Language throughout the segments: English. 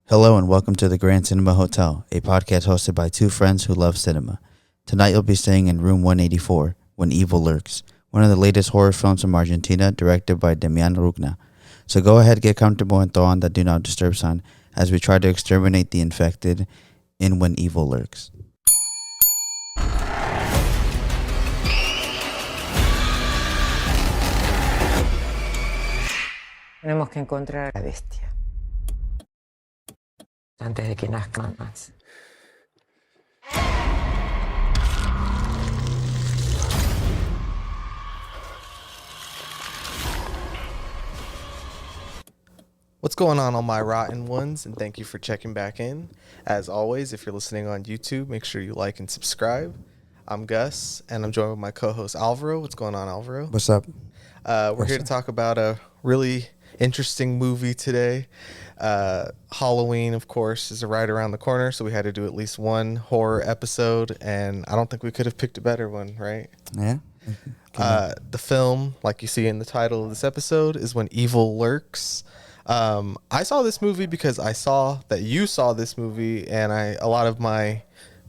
Hello and welcome to the Grand Cinema Hotel, a podcast hosted by two friends who love cinema. Tonight you'll be staying in room 184, When Evil Lurks, one of the latest horror films from Argentina directed by Demian Rugna. So go ahead, get comfortable and throw on the Do Not Disturb sign as we try to exterminate the infected in When Evil Lurks. Tenemos que encontrar a la bestia antes de que nazcan más. What's going on, all my rotten ones, and thank you for checking back in. As always, if you're listening on YouTube, make sure you like and subscribe. I'm Gus, and I'm joined with my co-host Alvaro. What's going on, Alvaro? What's up? We're here to talk about a really interesting movie today. Halloween, of course, is right around the corner, so we had to do at least one horror episode, and I don't think we could have picked a better one, right? Yeah? The film, like you see in the title of this episode, is When Evil Lurks. I saw this movie because I saw that you saw this movie, and a lot of my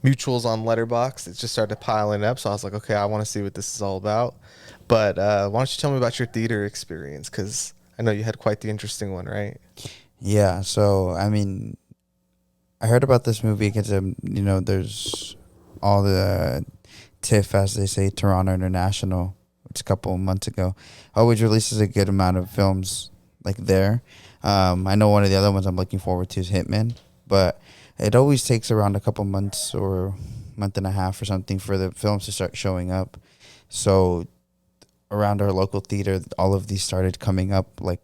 mutuals on Letterboxd, it just started piling up. So I was like, okay, I want to see what this is all about. But why don't you tell me about your theater experience? Because I know you had quite the interesting one, right? Yeah, so, I heard about this movie because, there's all the TIFF, as they say, Toronto International, which a couple of months ago, always releases a good amount of films like there. I know one of the other ones I'm looking forward to is Hitman, but it always takes around a couple months or month and a half or something for the films to start showing up. So around our local theater, all of these started coming up like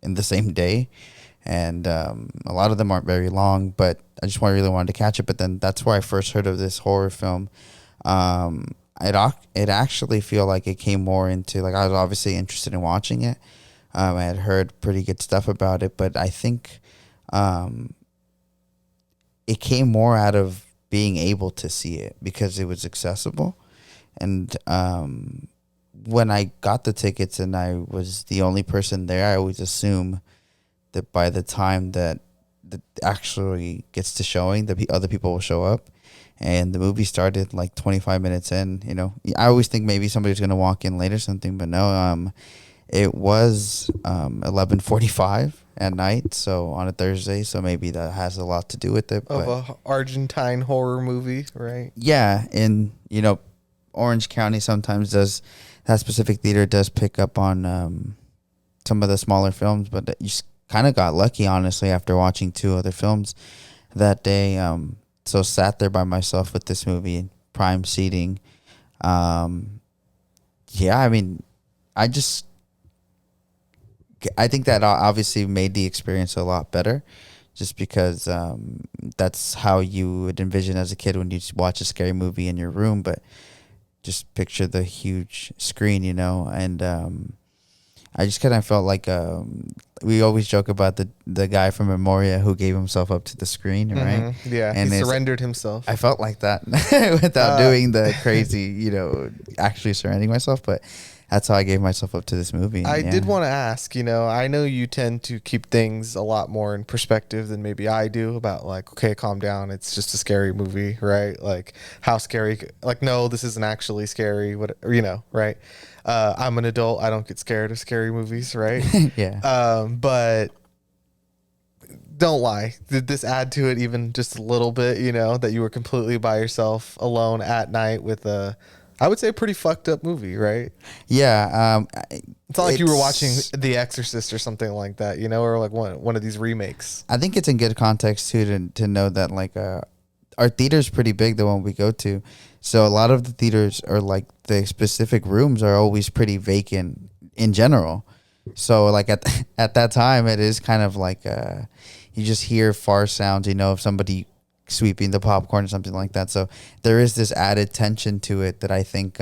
in the same day. And a lot of them aren't very long, but I just really wanted to catch it. But then that's where I first heard of this horror film. It actually feel like it came more into, like, I was obviously interested in watching it. I had heard pretty good stuff about it, but I think it came more out of being able to see it because it was accessible. And when I got the tickets and I was the only person there, I always assume that by the time that actually gets to showing, the other people will show up. And the movie started like 25 minutes in. I always think maybe somebody's going to walk in late or something, but no. It was 11:45 at night, so on a Thursday, so maybe that has a lot to do with it. Of a Argentine horror movie, right? Yeah, and Orange County sometimes does, that specific theater does pick up on some of the smaller films, but you kind of got lucky, honestly, after watching two other films that day. So sat there by myself with this movie, prime seating. I think that obviously made the experience a lot better, just because that's how you would envision as a kid when you watch a scary movie in your room. But just picture the huge screen, and I just kind of felt like we always joke about the guy from Memoria who gave himself up to the screen, right? Mm-hmm. Yeah, and he surrendered himself. I felt like that without doing the crazy, actually surrendering myself, but that's how I gave myself up to this movie. I did want to ask, I know you tend to keep things a lot more in perspective than maybe I do about, like, okay, calm down. It's just a scary movie, right? Like, how scary? Like, no, this isn't actually scary. What, right? I'm an adult. I don't get scared of scary movies, right? Yeah. But don't lie. Did this add to it even just a little bit, that you were completely by yourself alone at night with I would say a pretty fucked up movie, right? Yeah. It's not like you were watching The Exorcist or something like that, or like one of these remakes. I think it's in good context too to know that, like, our theater's pretty big, the one we go to. So a lot of the theaters are, like, the specific rooms are always pretty vacant in general. So, like, at that time, it is kind of like you just hear far sounds, of somebody sweeping the popcorn or something like that. So there is this added tension to it that I think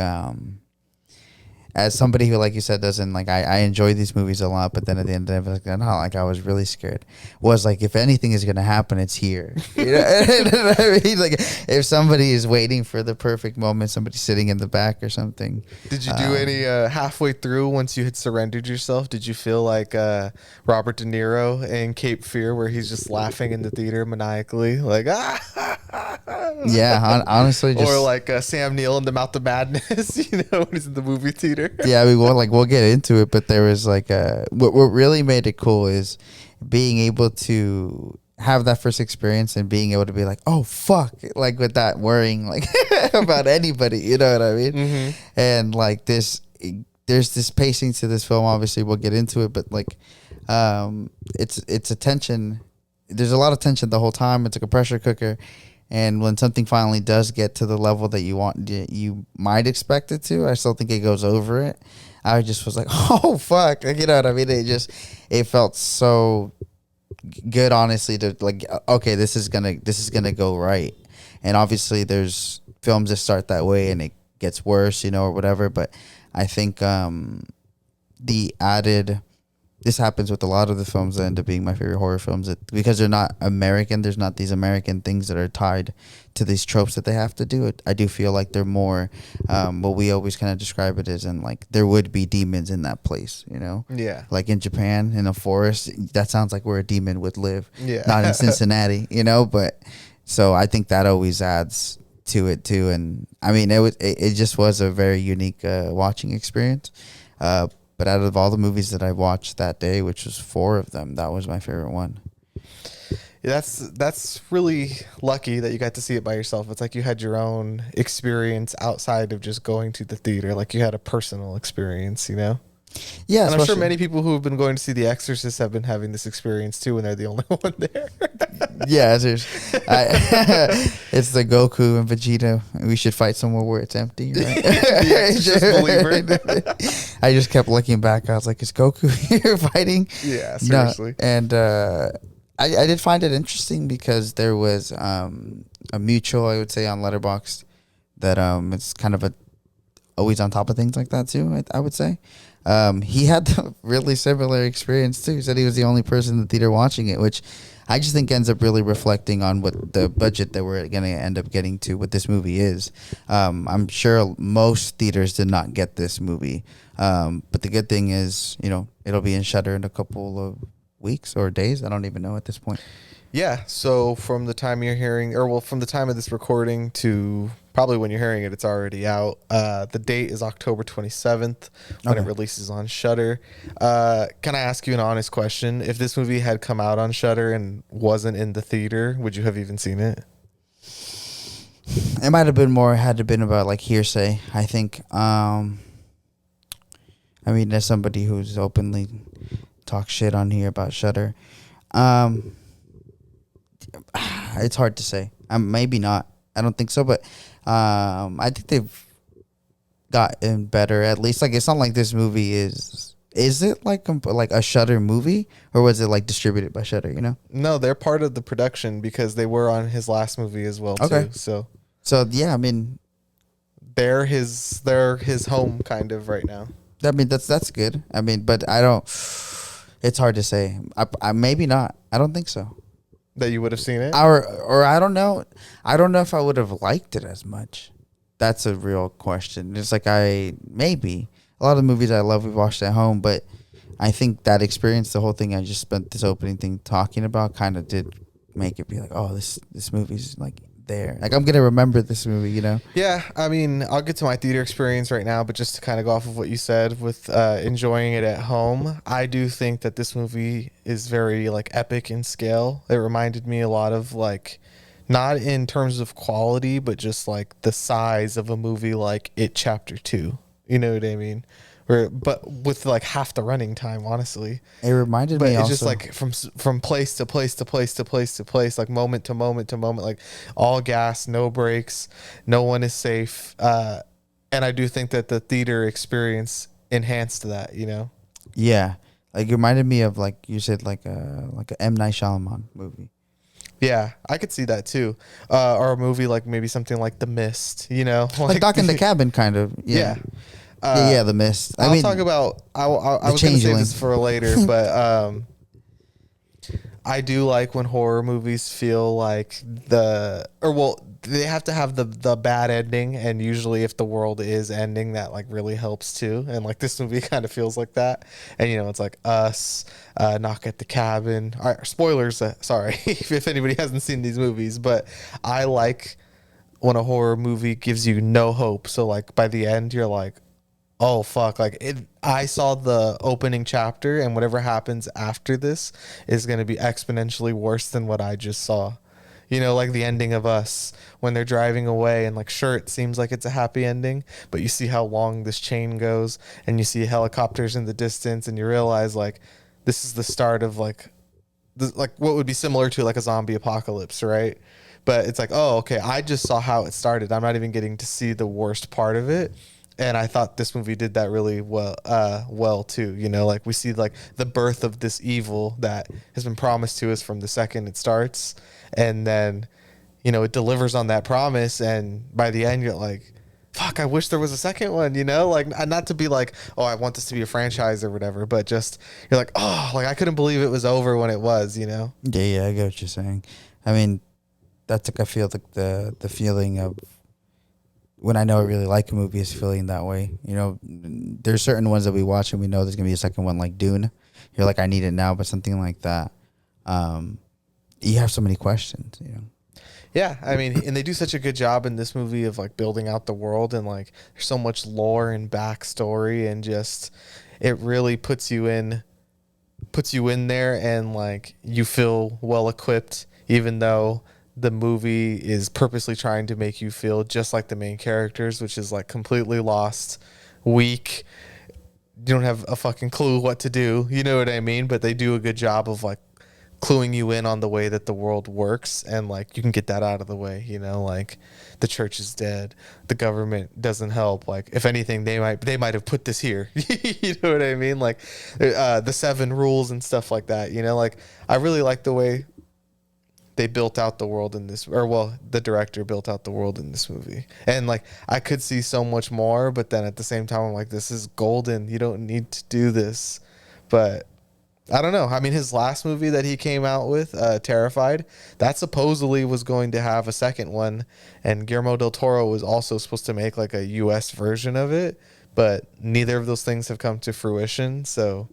as somebody who, like you said, doesn't like, I enjoy these movies a lot, but then at the end of it, like, not like I was really scared. Was like, if anything is gonna happen, it's here. You know what I mean? Like, if somebody is waiting for the perfect moment, somebody sitting in the back or something. Did you do any halfway through once you had surrendered yourself? Did you feel like Robert De Niro in Cape Fear, where he's just laughing in the theater maniacally, like Yeah, honestly, just, or like Sam Neill in The Mouth of Madness, you know, when he's in the movie theater? yeah, I mean, we'll get into it, but there was like what really made it cool is being able to have that first experience and being able to be like, oh fuck, like without worrying like about anybody, you know what I mean? Mm-hmm. And like there's this pacing to this film. Obviously, we'll get into it, but like, it's a tension. There's a lot of tension the whole time. It's like a pressure cooker. And when something finally does get to the level that you might expect it to, I still think it goes over it. I just was like, oh fuck, like, you know what I mean? It felt so good, honestly, to like, okay, this is gonna go right. And obviously, there's films that start that way and it gets worse, you know, or whatever. But I think the added. This happens with a lot of the films that end up being my favorite horror films, because they're not American. There's not these American things that are tied to these tropes that they have to do. I do feel like they're more what we always kind of describe it as, and like there would be demons in that place, you know? Yeah. Like in Japan, in a forest, that sounds like where a demon would live. Yeah. Not in Cincinnati, you know? But so I think that always adds to it too. And I mean, it just was a very unique watching experience. But out of all the movies that I watched that day, which was 4 of them, that was my favorite one. Yeah, that's really lucky that you got to see it by yourself. It's like you had your own experience outside of just going to the theater. Like you had a personal experience, you know? Yeah, and I'm sure many people who have been going to see The Exorcist have been having this experience too, and they're the only one there. Yeah, it's the Goku and Vegeta. We should fight somewhere where it's empty, right? The Exorcist believer. I just kept looking back. I was like, is Goku here fighting? Yeah, seriously. No. And I did find it interesting because there was a mutual, I would say, on Letterboxd that it's kind of always on top of things like that too, I would say. He had a really similar experience too. He said he was the only person in the theater watching it, which I just think ends up really reflecting on what the budget that we're going to end up getting to, what this movie is. I'm sure most theaters did not get this movie. But the good thing is, you know, it'll be in Shudder in a couple of weeks or days. I don't even know at this point. Yeah. So from the time you're hearing, from the time of this recording to probably when you're hearing it, it's already out. The date is October 27th when it releases on Shudder. Can I ask you an honest question? If this movie had come out on Shudder and wasn't in the theater, would you have even seen it? It might have been more, had to been about like hearsay, I think. I mean, as somebody who's openly talks shit on here about Shudder, it's hard to say. Maybe not. I don't think so, but I think they've gotten better. At least, like, it's not like this movie is. Is it like a Shudder movie, or was it like distributed by Shudder? You know? No, they're part of the production because they were on his last movie as well too. So yeah, I mean, they're his home kind of right now. I mean, that's good. I mean, but I don't. It's hard to say. I maybe not. I don't think so. That you would have seen it, or I don't know. I don't know if I would have liked it as much. That's a real question. It's like maybe a lot of the movies I love we've watched at home, but I think that experience, the whole thing I just spent this opening thing talking about, kind of did make it be like, oh, this movie's like there. Like, I'm gonna remember this movie, you know? Yeah, I mean, I'll get to my theater experience right now, but just to kind of go off of what you said with enjoying it at home, I do think that this movie is very like epic in scale. It reminded me a lot of like, not in terms of quality, but just like the size of a movie like It Chapter 2. You know what I mean? But with like half the running time, honestly. It reminded me it's also. just like from place to place to place to place to place, like moment to moment to moment, like all gas, no brakes, no one is safe. And I do think that the theater experience enhanced that, you know? Yeah. Like, it reminded me of, like you said, like a M. Night Shyamalan movie. Yeah, I could see that too. Or a movie like maybe something like The Mist, you know? Like Doc in the Cabin, kind of. Yeah. Yeah, The Mist. I I'll mean, talk about. I The was gonna save Changeling. this for later, but I do like when horror movies feel like they have to have the bad ending, and usually if the world is ending, that like really helps too. And like this movie kind of feels like that. And it's like Us, Knock at the Cabin. All right, spoilers. Sorry if anybody hasn't seen these movies, but I like when a horror movie gives you no hope. So like by the end, you're like, oh fuck, like I saw the opening chapter, and whatever happens after this is going to be exponentially worse than what I just saw. Like the ending of Us when they're driving away, and like sure it seems like it's a happy ending, but you see how long this chain goes, and you see helicopters in the distance, and you realize like this is the start of like what would be similar to like a zombie apocalypse, right? But it's like, oh, okay, I just saw how it started. I'm not even getting to see the worst part of it. And I thought this movie did that really well too. Like we see like the birth of this evil that has been promised to us from the second it starts, and then it delivers on that promise. And by the end, you're like, fuck, I wish there was a second one. Like not to be like, oh, I want this to be a franchise or whatever, but just you're like, oh, like I couldn't believe it was over when it was. Yeah, I get what you're saying. I mean, that's like I feel like the feeling of when I know I really like a movie is feeling that way. There's certain ones that we watch and we know there's gonna be a second one, like Dune. You're like, I need it now, but something like that, you have so many questions. Yeah, I mean, and they do such a good job in this movie of like building out the world, and like there's so much lore and backstory, and just it really puts you in there, and like you feel well equipped, even though the movie is purposely trying to make you feel just like the main characters, which is like completely lost, weak. You don't have a fucking clue what to do. You know what I mean? But they do a good job of like cluing you in on the way that the world works, and like you can get that out of the way. Like the church is dead, the government doesn't help. Like if anything, they might have put this here. You know what I mean? Like the 7 rules and stuff like that. Like I really like the way they built out the world in this, the director built out the world in this movie. And like, I could see so much more, but then at the same time, I'm like, this is golden. You don't need to do this. But I don't know. I mean, his last movie that he came out with, Terrified, that supposedly was going to have a second one. And Guillermo del Toro was also supposed to make like a US version of it, but neither of those things have come to fruition. So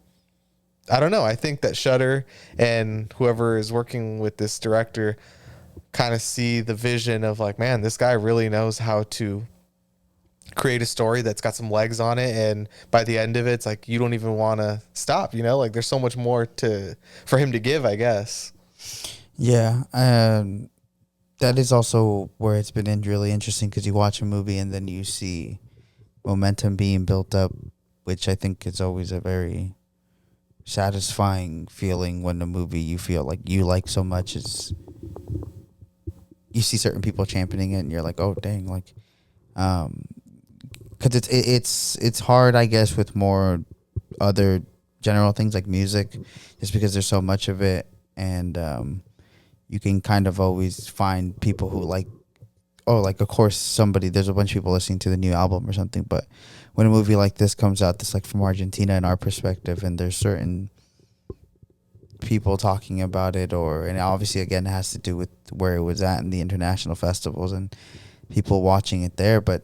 I don't know. I think that Shudder and whoever is working with this director kind of see the vision of like, man, this guy really knows how to create a story that's got some legs on it. And by the end of it, it's like, you don't even want to stop, like there's so much more for him to give, I guess. Yeah. That is also where it's been really interesting, because you watch a movie and then you see momentum being built up, which I think is always a very satisfying feeling when the movie you feel like you like so much is you see certain people championing it and you're like, oh dang, like because it's hard, I guess, with more other general things like music, just because there's so much of it, and you can kind of always find people who like, oh, like of course there's a bunch of people listening to the new album or something, but when a movie like this comes out, that's like from Argentina in our perspective, and there's certain people talking about it, and obviously again it has to do with where it was at in the international festivals and people watching it there, but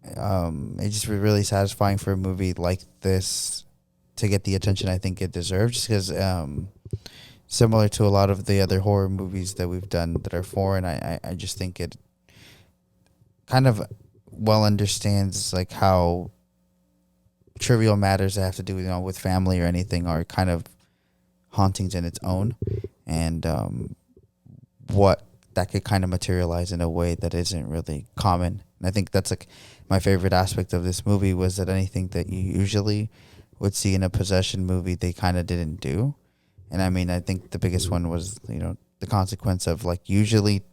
it's just really satisfying for a movie like this to get the attention I think it deserves, just because similar to a lot of the other horror movies that we've done that are foreign, I just think it kind of well understands like how trivial matters that have to do with family or anything are kind of hauntings in its own, and what that could kind of materialize in a way that isn't really common. And I think that's like my favorite aspect of this movie, was that anything that you usually would see in a possession movie they kind of didn't do. And I mean, I think the biggest one was the consequence of like, usually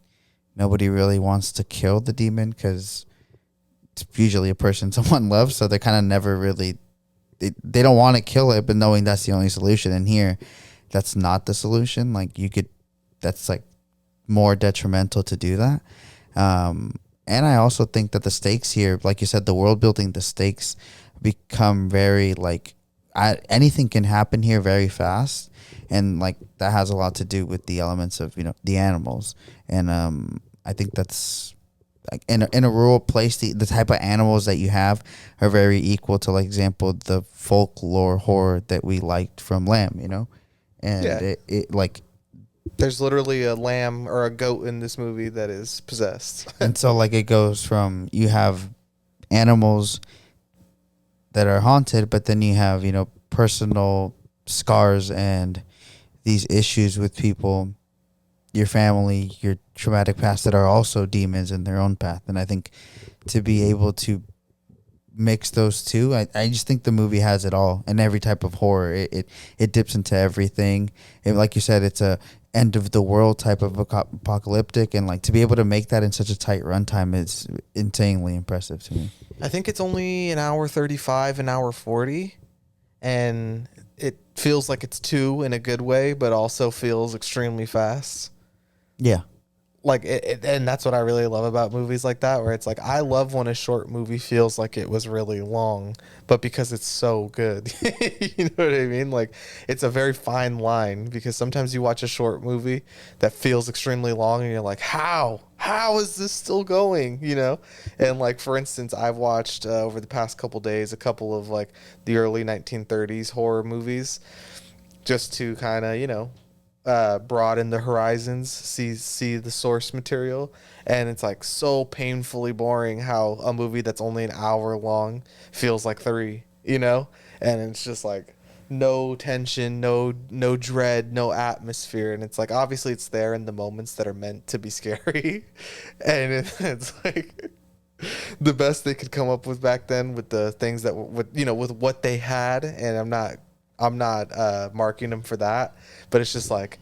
nobody really wants to kill the demon because it's usually a person someone loves, so they kind of never really they don't want to kill it, but knowing that's the only solution. And here, that's not the solution. Like that's like more detrimental to do that. And And I also think that the stakes here, like you said, the world building, the stakes become very like anything can happen here very fast, and like that has a lot to do with the elements of the animals, and I think that's like in a rural place, the type of animals that you have are very equal to, like example, the folklore horror that we liked from Lamb, and Yeah. it like There's literally a lamb or a goat in this movie that is possessed. and so like it goes from you have animals that are haunted, but then you have personal scars and these issues with people, your family, your traumatic past that are also demons in their own path. And I think to be able to mix those two, I just think the movie has it all, and every type of horror. It dips into everything. And like you said, it's a end of the world type of apocalyptic, and like to be able to make that in such a tight runtime is insanely impressive to me. I think it's only an hour 35, an hour 40, and it feels like it's 2 in a good way, but also feels extremely fast. Yeah. Like and that's what I really love about movies like that, where it's like I love when a short movie feels like it was really long, but because it's so good. You know what I mean? Like it's a very fine line, because sometimes you watch a short movie that feels extremely long and you're like, how is this still going, and like for instance, I've watched over the past couple days a couple of like the early 1930s horror movies, just to kind of broaden the horizons, see the source material. And it's like so painfully boring how a movie that's only an hour long feels like 3, and it's just like no tension, no dread, no atmosphere. And it's like obviously it's there in the moments that are meant to be scary. And it's like the best they could come up with back then with the things that with what they had. And I'm not marking them for that, but it's just like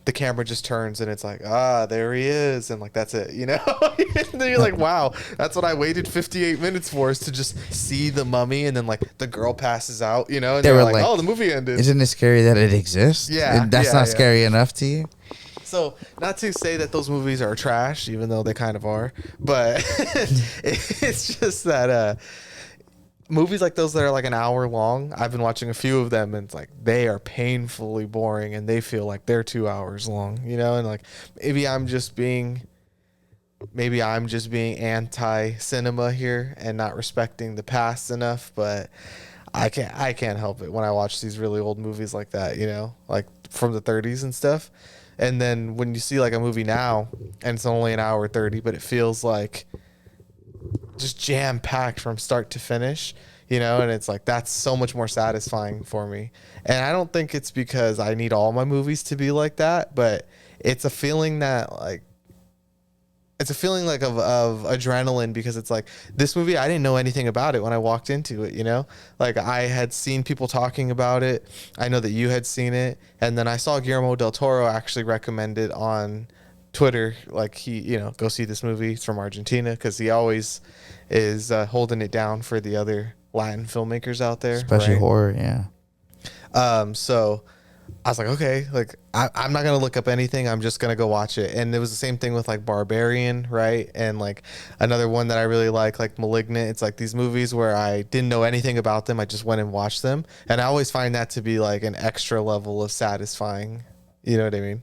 the camera just turns and it's like, there he is, and like that's it, and then you're like, wow, that's what I waited 58 minutes for, is to just see the mummy, and then like the girl passes out, and They they're were like, like, oh, the movie ended. Isn't it scary that it exists? Yeah, That's yeah, not yeah. scary enough to you? So not to say that those movies are trash, even though they kind of are, but it's just that movies like those that are like an hour long, I've been watching a few of them, and it's like they are painfully boring and they feel like they're 2 hours long, and like maybe I'm just being anti cinema here and not respecting the past enough, but I can't help it when I watch these really old movies like that, like from the 30s and stuff. And then when you see like a movie now and it's only an hour 30, but it feels like just jam packed from start to finish, and it's like that's so much more satisfying for me. And I don't think it's because I need all my movies to be like that, but it's a feeling that like of adrenaline, because it's like this movie, I didn't know anything about it when I walked into it, like I had seen people talking about it. I know that you had seen it, and then I saw Guillermo del Toro actually recommend it on Twitter, like he, go see this movie. It's from Argentina, because he always is holding it down for the other Latin filmmakers out there, Especially right? horror, yeah. So I was like, okay, like I'm not gonna look up anything. I'm just gonna go watch it. And it was the same thing with like Barbarian, right? And like another one that I really like Malignant. It's like these movies where I didn't know anything about them. I just went and watched them, and I always find that to be like an extra level of satisfying. You know what I mean?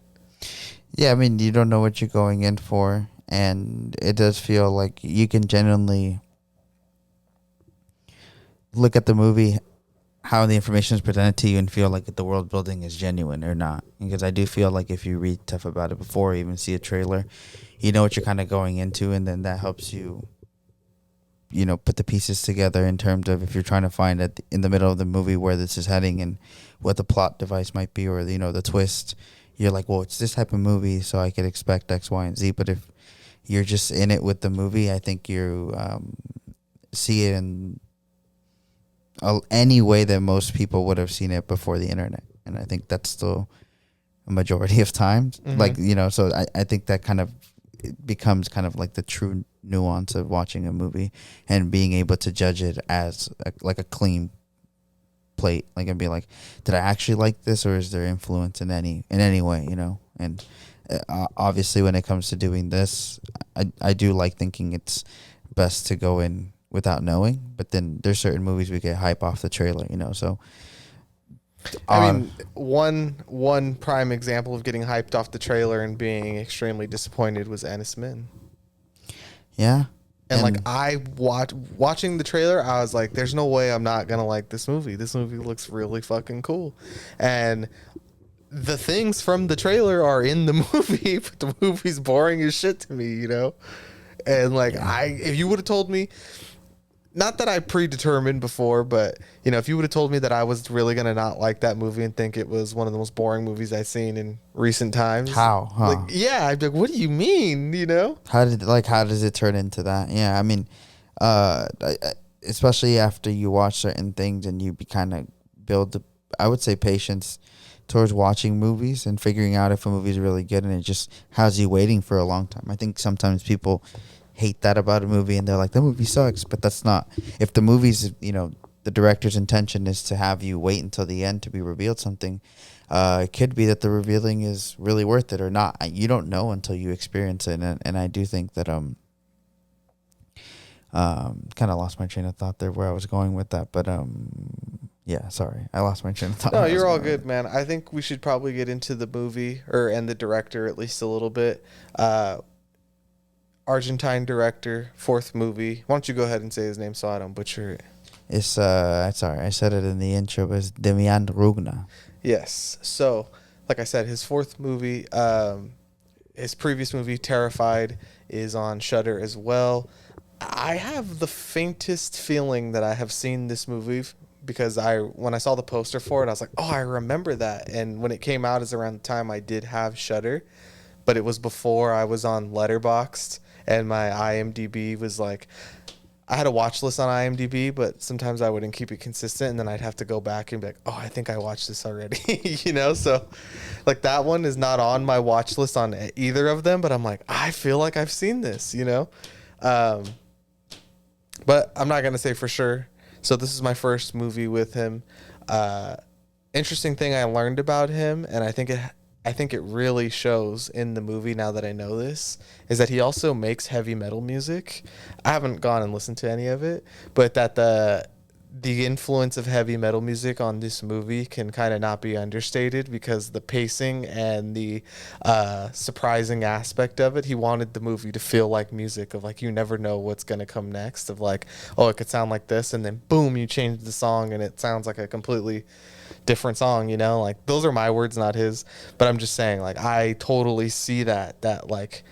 Yeah, I mean, you don't know what you're going in for, and it does feel like you can genuinely look at the movie, how the information is presented to you, and feel like the world building is genuine or not. Because I do feel like if you read stuff about it before or even see a trailer, you know what you're kind of going into, and then that helps you, put the pieces together in terms of if you're trying to find in the middle of the movie where this is heading and what the plot device might be, or, the twist. You're like, well, it's this type of movie, so I could expect X, Y, and Z. But if you're just in it with the movie, I think you see it in any way that most people would have seen it before the internet. And I think that's still a majority of times. Mm-hmm. Like, so I think that kind of it becomes kind of like the true nuance of watching a movie and being able to judge it as like a clean plate, like, and be like, did I actually like this, or is there influence in any way, And obviously when it comes to doing this, I do like thinking it's best to go in without knowing, but then there's certain movies we get hype off the trailer, you know. So I mean, one prime example of getting hyped off the trailer and being extremely disappointed was Ennis Men. yeah. And like watching the trailer, I was like, "There's no way I'm not gonna like this movie. This movie looks really fucking cool." And the things from the trailer are in the movie, but the movie's boring as shit to me, you know. And like, if you would have told me, not that I predetermined before, but you know, if you would have told me that I was really gonna not like that movie and think it was one of the most boring movies I've seen in recent times, How? Huh? like, yeah, I'd be like, "What do you mean?" You know? How does it turn into that? Yeah, I mean, especially after you watch certain things and you kind of build, I would say, patience towards watching movies and figuring out if a movie is really good, and it just has you waiting for a long time. I think sometimes people hate that about a movie and they're like, the movie sucks, but that's not. If the movie's, you know, the director's intention is to have you wait until the end to be revealed something, it could be that the revealing is really worth it or not. You don't know until you experience it, and I do think that kind of lost my train of thought there where I was going with that, but yeah, sorry, I lost my train of thought. No, you're all good, man. I think we should probably get into the movie and the director at least a little bit. Argentine director, fourth movie. Why don't you go ahead and say his name so I don't butcher it? It's sorry, I said it in the intro, but it's Demian Rugna. Yes. So, like I said, his fourth movie, his previous movie, Terrified, is on Shudder as well. I have the faintest feeling that I have seen this movie because when I saw the poster for it, I was like, oh, I remember that. And when it came out is around the time I did have Shudder, but it was before I was on Letterboxd, and my IMDb was like, I had a watch list on IMDb, but sometimes I wouldn't keep it consistent, and then I'd have to go back and be like, oh, I think I watched this already, you know? So, like, that one is not on my watch list on either of them, but I'm like, I feel like I've seen this, you know? But I'm not going to say for sure. So this is my first movie with him. Interesting thing I learned about him, and I think it really shows in the movie now that I know this, is that he also makes heavy metal music. I haven't gone and listened to any of it, but that the influence of heavy metal music on this movie can kind of not be understated because the pacing and the surprising aspect of it, he wanted the movie to feel like music of like, you never know what's going to come next, of like, oh, it could sound like this, and then boom, you change the song and it sounds like a completely different song, you know? Like, those are my words, not his, but I'm just saying, like, I totally see that like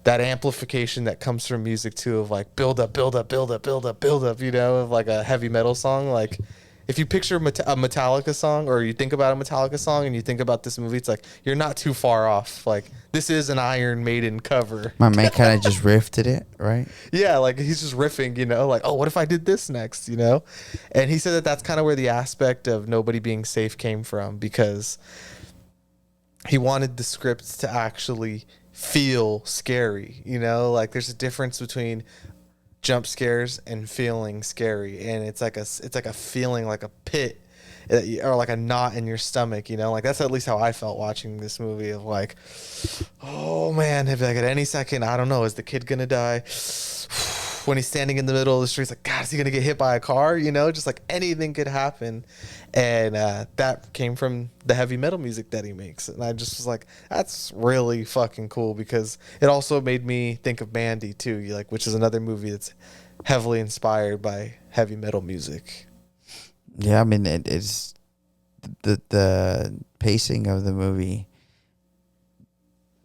that amplification that comes from music too, of like build up, build up, build up, build up, build up, you know, of like a heavy metal song. Like, if you picture a Metallica song, or you think about a Metallica song and you think about this movie, it's like, you're not too far off. Like, this is an Iron Maiden cover. My man kind of just riffed it, right? Yeah, like, he's just riffing, you know, like, oh, what if I did this next, you know? And he said that that's kind of where the aspect of nobody being safe came from, because he wanted the scripts to actually feel scary, you know? Like, there's a difference between jump scares and feeling scary, and it's like a feeling, like a pit or like a knot in your stomach, you know? Like, that's at least how I felt watching this movie, of like, oh man, if like at any second, I don't know, is the kid gonna die? When he's standing in the middle of the street, it's like, God, is he gonna get hit by a car? You know, just like anything could happen. And that came from the heavy metal music that he makes. And I just was like, that's really fucking cool, because it also made me think of Mandy too, like, which is another movie that's heavily inspired by heavy metal music. Yeah, I mean, it's the pacing of the movie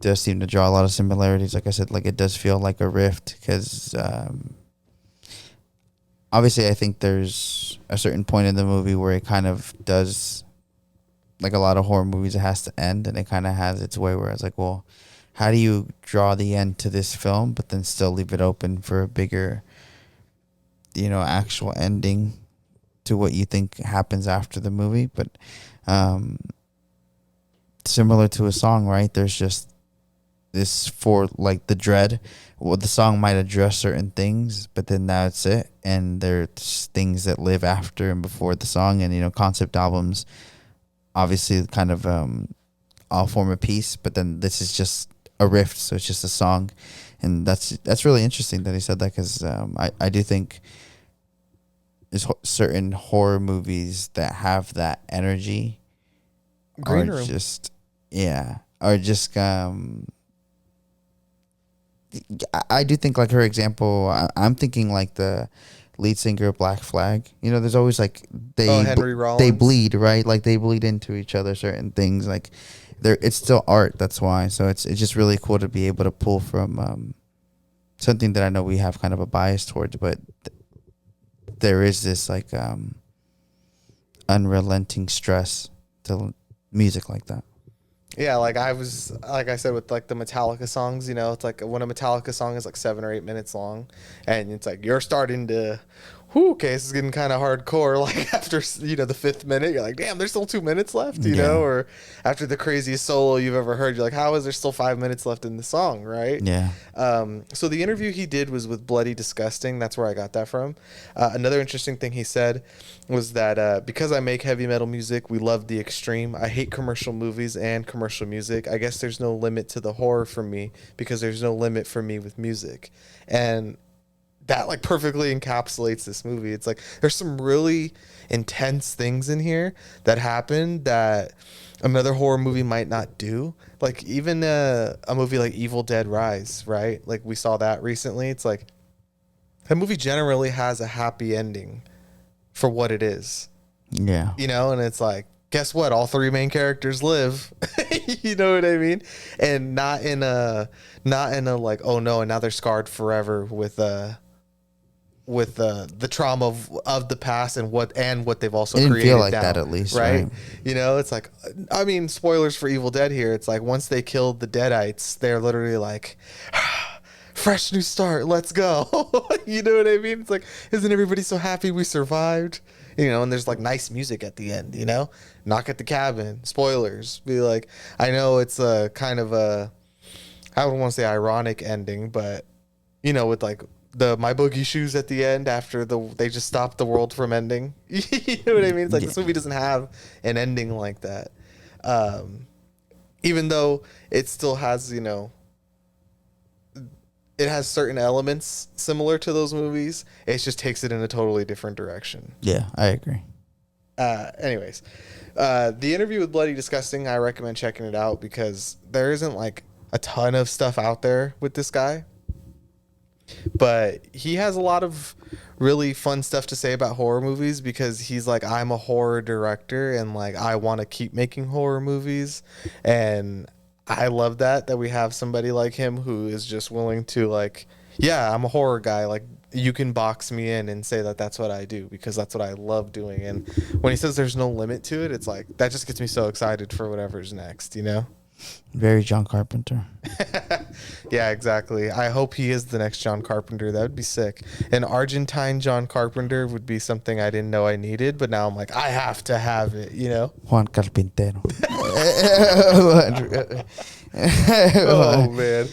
does seem to draw a lot of similarities. Like I said, like, it does feel like a rift, because obviously I think there's a certain point in the movie where it kind of does, like a lot of horror movies, it has to end, and it kind of has its way where it's like, well, how do you draw the end to this film but then still leave it open for a bigger, you know, actual ending to what you think happens after the movie? But similar to a song, right? There's just this, for like the dread, well, the song might address certain things, but then that's it, and there's things that live after and before the song. And, you know, concept albums obviously kind of all form a piece, but then this is just a riff, so it's just a song, And that's really interesting that he said that, because I do think there's certain horror movies that have that energy Green are Room. just are just I do think, like, her example, I'm thinking like the lead singer of Black Flag. There's always like Henry Rollins. they bleed, right? Like they bleed into each other, certain things. Like it's still art. That's why. So it's just really cool to be able to pull from something that I know we have kind of a bias towards, but there is this like unrelenting stress to music like that. Yeah, like I said with like the Metallica songs, it's like when a Metallica song is like 7 or 8 minutes long, and it's like you're starting to, okay, this is getting kind of hardcore. Like after the 5th minute, you're like, damn, there's still 2 minutes left, or after the craziest solo you've ever heard, you're like, how is there still 5 minutes left in the song, right? Yeah. So the interview he did was with Bloody Disgusting. That's where I got that from. Another interesting thing he said was that because I make heavy metal music, we love the extreme. I hate commercial movies and commercial music. I guess there's no limit to the horror for me because there's no limit for me with music. And that like perfectly encapsulates this movie. It's like there's some really intense things in here that happen that another horror movie might not do. Like even a movie like Evil Dead Rise, right? Like we saw that recently. It's like that movie generally has a happy ending for what it is. Yeah. And it's like, guess what? All 3 main characters live. You know what I mean? And not in a like, oh no, and now they're scarred forever with the trauma of the past and what they've also It didn't created feel like now, that, at least, right? right? It's like, I mean, spoilers for Evil Dead here. It's like once they killed the Deadites, they're literally like, fresh new start, let's go. You know what I mean? It's like, isn't everybody so happy we survived? And there's like nice music at the end, knock at the cabin, spoilers. Be like, I know it's a kind of I don't want to say ironic ending, but with like the My Boogie Shoes at the end after they just stopped the world from ending. You know what I mean? It's like this movie doesn't have an ending like that. Even though it still has, it has certain elements similar to those movies. It just takes it in a totally different direction. Yeah, I agree. Anyways, the interview with Bloody Disgusting, I recommend checking it out because there isn't like a ton of stuff out there with this guy. But he has a lot of really fun stuff to say about horror movies because he's like, I'm a horror director and like I want to keep making horror movies. And I love that we have somebody like him who is just willing to like, yeah, I'm a horror guy. Like you can box me in and say that that's what I do because that's what I love doing. And when he says there's no limit to it, it's like, that just gets me so excited for whatever's next, Very John Carpenter. Yeah, exactly. I hope he is the next John Carpenter. That would be sick. An Argentine John Carpenter would be something I didn't know I needed, but now I'm like, I have to have it, Juan Carpintero. Oh, man.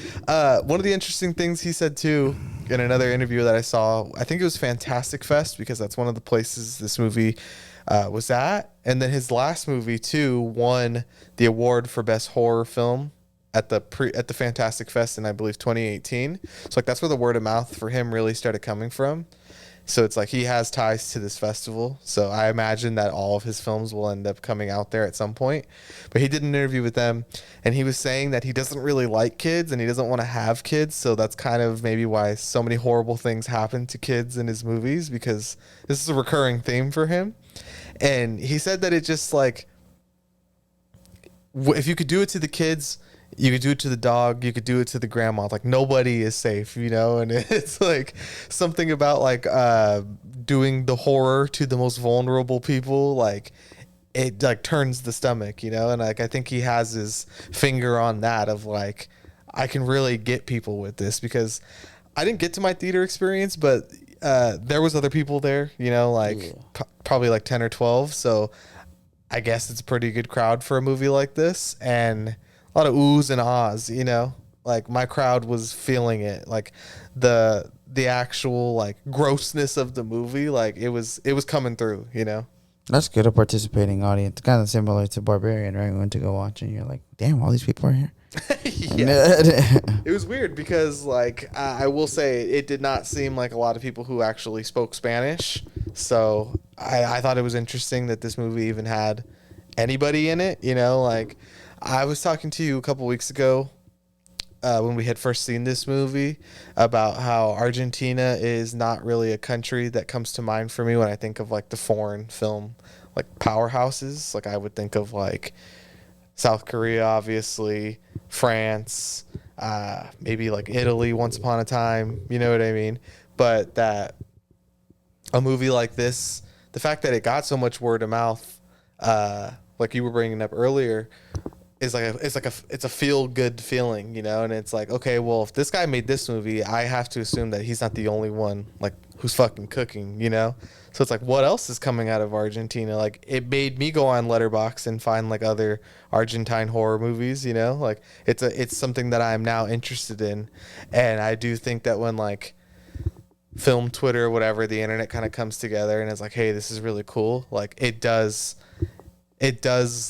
One of the interesting things he said, too, in another interview that I saw, I think it was Fantastic Fest, because that's one of the places this movie was at. And then his last movie, too, won the award for Best Horror Film at the Fantastic Fest in, I believe, 2018. So like that's where the word of mouth for him really started coming from. So it's like he has ties to this festival. So I imagine that all of his films will end up coming out there at some point. But he did an interview with them and he was saying that he doesn't really like kids and he doesn't want to have kids. So that's kind of maybe why so many horrible things happen to kids in his movies, because this is a recurring theme for him. And he said that it just like, if you could do it to the kids, you could do it to the dog, you could do it to the grandma. Like nobody is safe, and it's like something about like doing the horror to the most vulnerable people, like it like turns the stomach, and like I think he has his finger on that of like, I can really get people with this, because I didn't get to my theater experience, but there was other people there, probably like 10 or 12. So I guess it's a pretty good crowd for a movie like this, and a lot of oohs and ahs, like my crowd was feeling it, like the actual like grossness of the movie, like it was coming through, That's good, a participating audience. Kind of similar to Barbarian, right? We went to go watch and you're like, damn, all these people are here. Yes. It was weird because, like, I will say it did not seem like a lot of people who actually spoke Spanish. So I thought it was interesting that this movie even had anybody in it. You know, like, I was talking to you a couple weeks ago when we had first seen this movie about how Argentina is not really a country that comes to mind for me when I think of, like, the foreign film, like, powerhouses. Like, I would think of, like, South Korea, obviously, France, maybe like Italy once upon a time, you know what I mean? But that a movie like this, the fact that it got so much word of mouth, like you were bringing up earlier, is like it's a feel good feeling, you know? And it's like, okay, well, if this guy made this movie, I have to assume that he's not the only one like who's fucking cooking, you know? So it's like, what else is coming out of Argentina? Like, it made me go on Letterboxd and find like other Argentine horror movies, you know? Like, it's something that I'm now interested in. And I do think that when like film Twitter, whatever, the internet kind of comes together and it's like, hey, this is really cool. Like, it does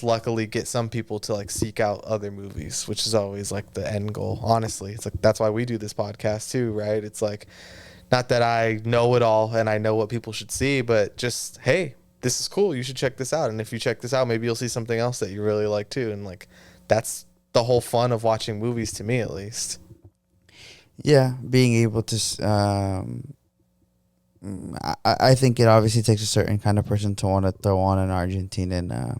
luckily get some people to like seek out other movies, which is always like the end goal. Honestly, it's like that's why we do this podcast too, right? It's like, not that I know it all and I know what people should see, but just, hey, this is cool, you should check this out. And if you check this out, maybe you'll see something else that you really like too. And like, that's the whole fun of watching movies, to me at least. Yeah, being able to. I think it obviously takes a certain kind of person to want to throw on an Argentinian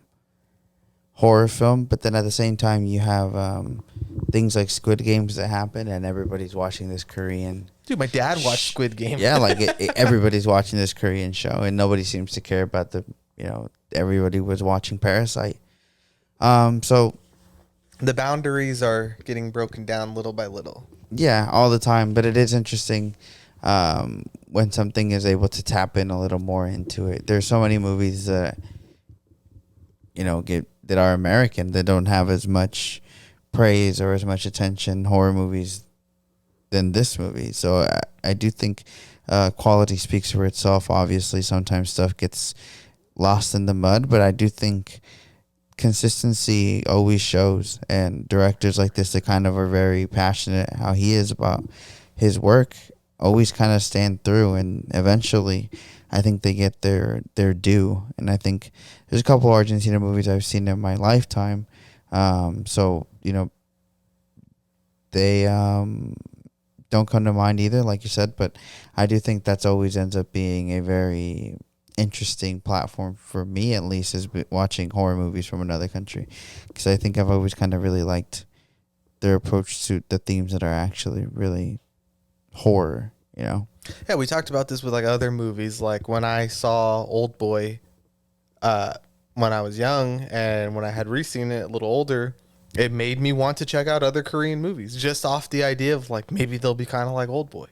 horror film, but then at the same time you have things like Squid Games that happen, and everybody's watching this Korean. Dude, my dad watched Squid Game. Yeah, like everybody's watching this Korean show, and nobody seems to care about everybody was watching Parasite. So The boundaries are getting broken down little by little. yeah, all the time, but it is interesting when something is able to tap in a little more into it. There's so many movies that that are American that don't have as much praise or as much attention, horror movies, than this movie. So I do think quality speaks for itself. Obviously, sometimes stuff gets lost in the mud, but I do think consistency always shows. And directors like this that kind of are very passionate how he is about his work always kind of stand through, and eventually I think they get their due. And I think there's a couple Argentina movies I've seen in my lifetime. So they don't come to mind either, like you said, but I do think that's always ends up being a very interesting platform for me, at least, is watching horror movies from another country, because I think I've always kind of really liked their approach to the themes that are actually really horror. Yeah, we talked about this with like other movies. Like when I saw Old Boy when I was young, and when I had re-seen it a little older, it made me want to check out other Korean movies just off the idea of like maybe they'll be kind of like Old Boy.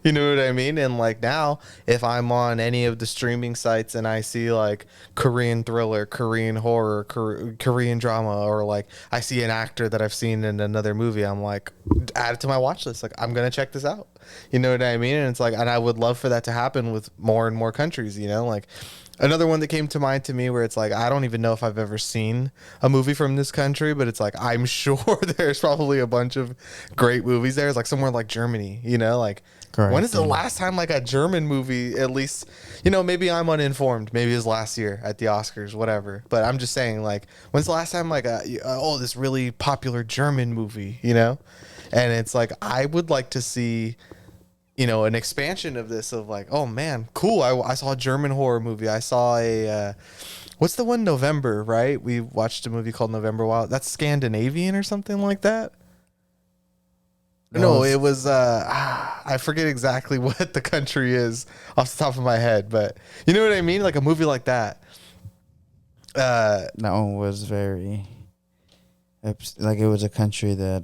You know what I mean? And like now, if I'm on any of the streaming sites and I see like Korean thriller, Korean horror, Korean drama, or like I see an actor that I've seen in another movie, I'm like, add it to my watch list. Like, I'm going to check this out. You know what I mean? And it's like, and I would love for that to happen with more and more countries, like another one that came to mind to me where it's like, I don't even know if I've ever seen a movie from this country, but it's like, I'm sure there's probably a bunch of great movies there. It's like somewhere like Germany, like, correct, when is the last time like a German movie, at least, maybe I'm uninformed. Maybe it was last year at the Oscars, whatever. But I'm just saying, like, when's the last time like this really popular German movie, And it's like, I would like to see an expansion of this, of like, oh man, cool. I saw a German horror movie. I saw what's the one, November, right? We watched a movie called November Wild. That's Scandinavian or something like that. No, it was, I forget exactly what the country is off the top of my head, but you know what I mean? Like a movie like that. That one was very, like, it was a country that,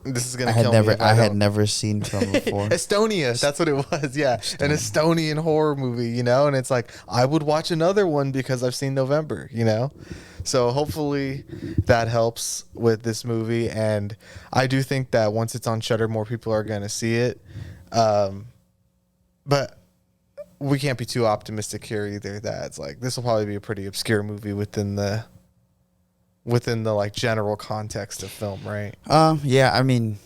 this is gonna kill me. I had never seen from before. Estonia, that's what it was. Yeah, an Estonian horror movie, and it's like I would watch another one because I've seen November, So hopefully that helps with this movie, and I do think that once it's on Shudder, more people are gonna see it. But we can't be too optimistic here either. That it's like this will probably be a pretty obscure movie within the within the like general context of film, right? Yeah, I mean,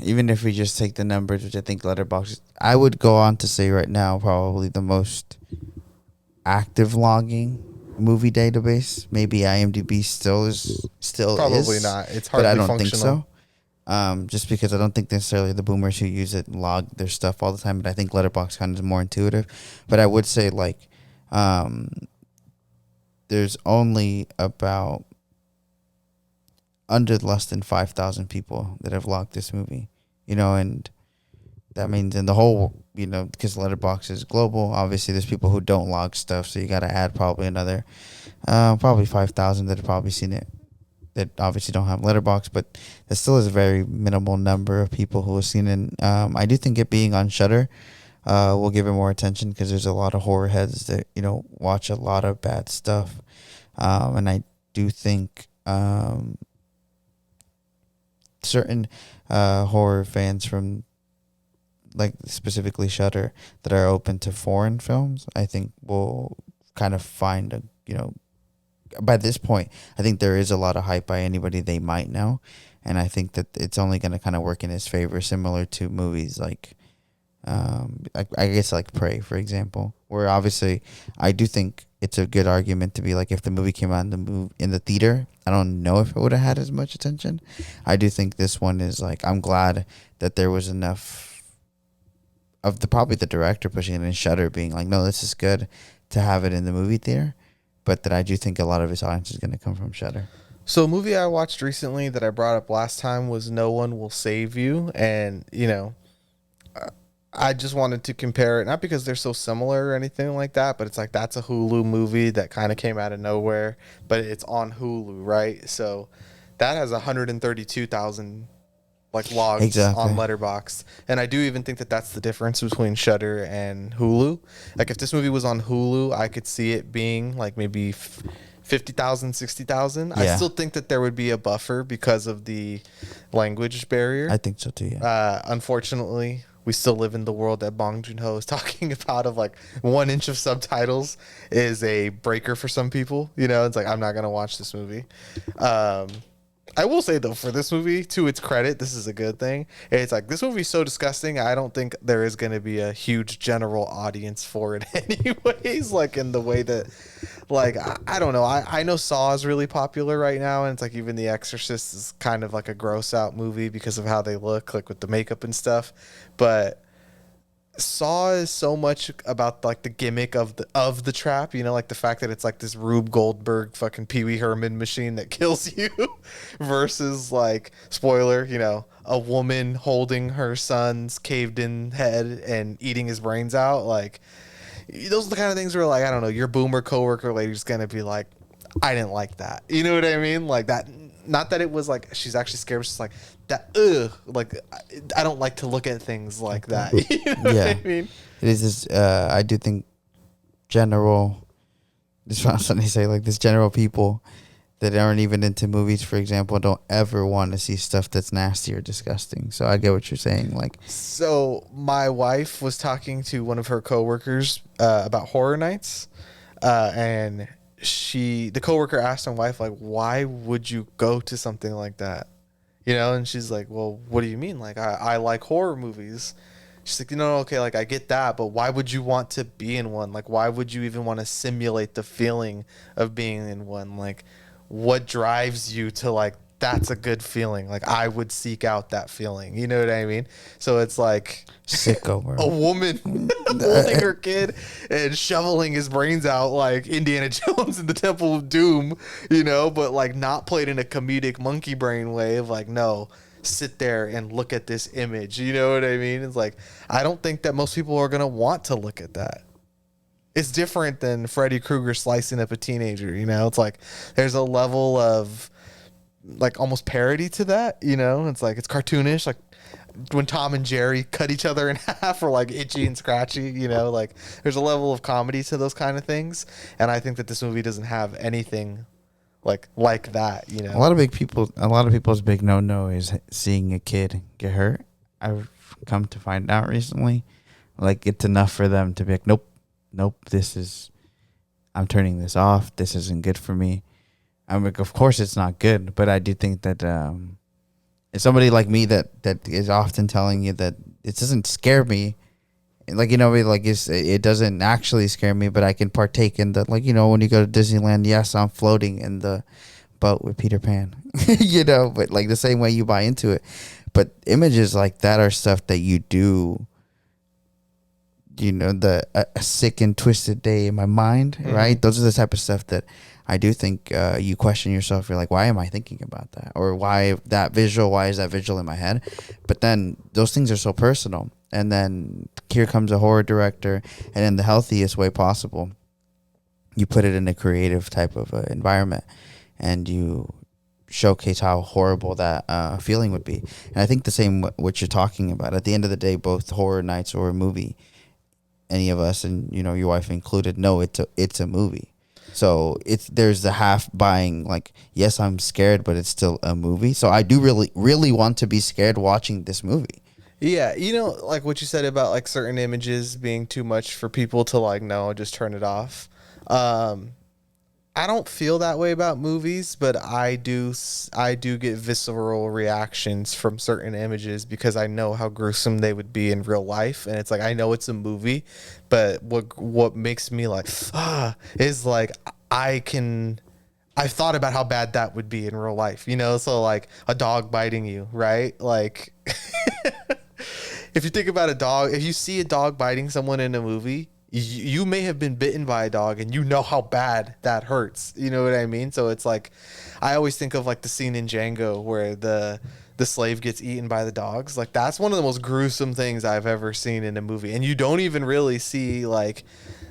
even if we just take the numbers, which I think Letterboxd, I would go on to say right now probably the most active logging movie database. Maybe IMDb still Probably is, not. It's but hardly I don't think functional. so. Just because I don't think necessarily the boomers who use it log their stuff all the time, but I think Letterboxd kind of is more intuitive. But I would say like, there's only about under less than 5,000 people that have logged this movie, and that means in the whole, because Letterboxd is global, obviously there's people who don't log stuff, so you got to add probably another, probably 5,000 that have probably seen it, that obviously don't have Letterboxd, but that still is a very minimal number of people who have seen it. I do think it being on Shudder will give it more attention because there's a lot of horror heads that, watch a lot of bad stuff. And I do think certain horror fans from like specifically Shudder that are open to foreign films, I think will kind of find by this point, I think there is a lot of hype by anybody they might know, and I think that it's only going to kind of work in his favor, similar to movies like I guess like Prey, for example, where obviously I do think it's a good argument to be like, if the movie came out in the theater, I don't know if it would have had as much attention. I do think this one is like, I'm glad that there was enough of probably the director pushing it in Shudder being like, no, this is good to have it in the movie theater, but that I do think a lot of his audience is going to come from Shudder. So a movie I watched recently that I brought up last time was No One Will Save You, and I just wanted to compare it, not because they're so similar or anything like that, but it's like that's a Hulu movie that kind of came out of nowhere, but it's on Hulu, right? So that has 132,000 like logs Exactly. on Letterboxd, and I do even think that that's the difference between Shudder and Hulu. Like if this movie was on Hulu, I could see it being like maybe 50,000, 60,000. Yeah. I still think that there would be a buffer because of the language barrier. I think so too, yeah. Unfortunately, we still live in the world that Bong Joon-ho is talking about, of like 1 inch of subtitles is a breaker for some people. It's like, I'm not going to watch this movie. I will say though, for this movie, to its credit, this is a good thing. It's like, this movie is so disgusting, I don't think there is going to be a huge general audience for it anyways, like in the way that, like, I don't know. I know Saw is really popular right now, and it's like even The Exorcist is kind of like a gross out movie because of how they look, like with the makeup and stuff. But Saw is so much about like the gimmick of the trap, like the fact that it's like this Rube Goldberg fucking Pee Wee Herman machine that kills you, versus like, spoiler, a woman holding her son's caved in head and eating his brains out. Like, those are the kind of things where, like, I don't know, your boomer coworker lady's gonna be like, I didn't like that. You know what I mean? Like that. Not that it was like she's actually scared, but she's like that. Like I don't like to look at things like that. You know what I mean? It is this. I do think general. Just want to say like this general people that aren't even into movies, for example, don't ever want to see stuff that's nasty or disgusting. So I get what you're saying. Like, so my wife was talking to one of her coworkers about horror nights, and the coworker asked my wife, like, why would you go to something like that? And she's like, well, what do you mean? Like, I like horror movies. She's like, okay, like I get that, but why would you want to be in one? Like, why would you even want to simulate the feeling of being in one? Like, what drives you to like, that's a good feeling? Like, I would seek out that feeling. You know what I mean? So it's like sicko, bro. A woman holding her kid and shoveling his brains out like Indiana Jones in the Temple of Doom, but like not played in a comedic monkey brain way of like, no, sit there and look at this image. You know what I mean? It's like, I don't think that most people are going to want to look at that. It's different than Freddy Krueger slicing up a teenager. It's like, there's a level of like almost parody to that. It's like, it's cartoonish. Like when Tom and Jerry cut each other in half, or like Itchy and Scratchy, like there's a level of comedy to those kind of things. And I think that this movie doesn't have anything like that. A lot of people's big no is seeing a kid get hurt. I've come to find out recently, like it's enough for them to be like, nope, I'm turning this off. This isn't good for me. I'm like, of course it's not good, but I do think that it's somebody like me that is often telling you that it doesn't scare me. Like, like it doesn't actually scare me, but I can partake in the, like, when you go to Disneyland, yes, I'm floating in the boat with Peter Pan, but like the same way you buy into it. But images like that are stuff that you do, the a sick and twisted day in my mind, right? Those are the type of stuff that I do think you question yourself. You're like, why am I thinking about that? Or why is that visual in my head? But then those things are so personal. And then here comes a horror director, and in the healthiest way possible, you put it in a creative type of environment, and you showcase how horrible that feeling would be. And I think the same what you're talking about. At the end of the day, both horror nights or a movie, any of us, and your wife included, know it's a movie. So there's the half buying, like, yes, I'm scared, but it's still a movie. So I do really, really want to be scared watching this movie. Yeah, like what you said about like certain images being too much for people to like, no, just turn it off. I don't feel that way about movies, but I do get visceral reactions from certain images because I know how gruesome they would be in real life, and it's like I know it's a movie, but what makes me like is like I've thought about how bad that would be in real life, so like a dog biting you, right? Like if you think about a dog, if you see a dog biting someone in a movie, you may have been bitten by a dog and you know how bad that hurts. You know what I mean? So it's like, I always think of like the scene in Django where the slave gets eaten by the dogs. Like that's one of the most gruesome things I've ever seen in a movie. And you don't even really see like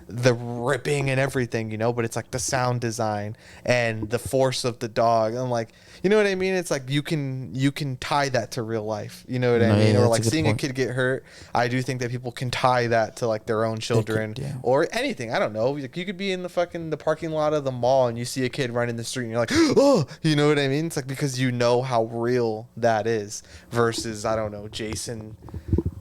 the ripping and everything, but it's like the sound design and the force of the dog. And like, you know what I mean? It's like you can tie that to real life. You know what I mean? Yeah, or like a seeing point. a kid get hurt. I do think that people can tie that to like their own children or anything. I don't know. Like you could be in the parking lot of the mall and you see a kid running the street and you're like, oh, you know what I mean? It's like because you know how real that is versus, I don't know, Jason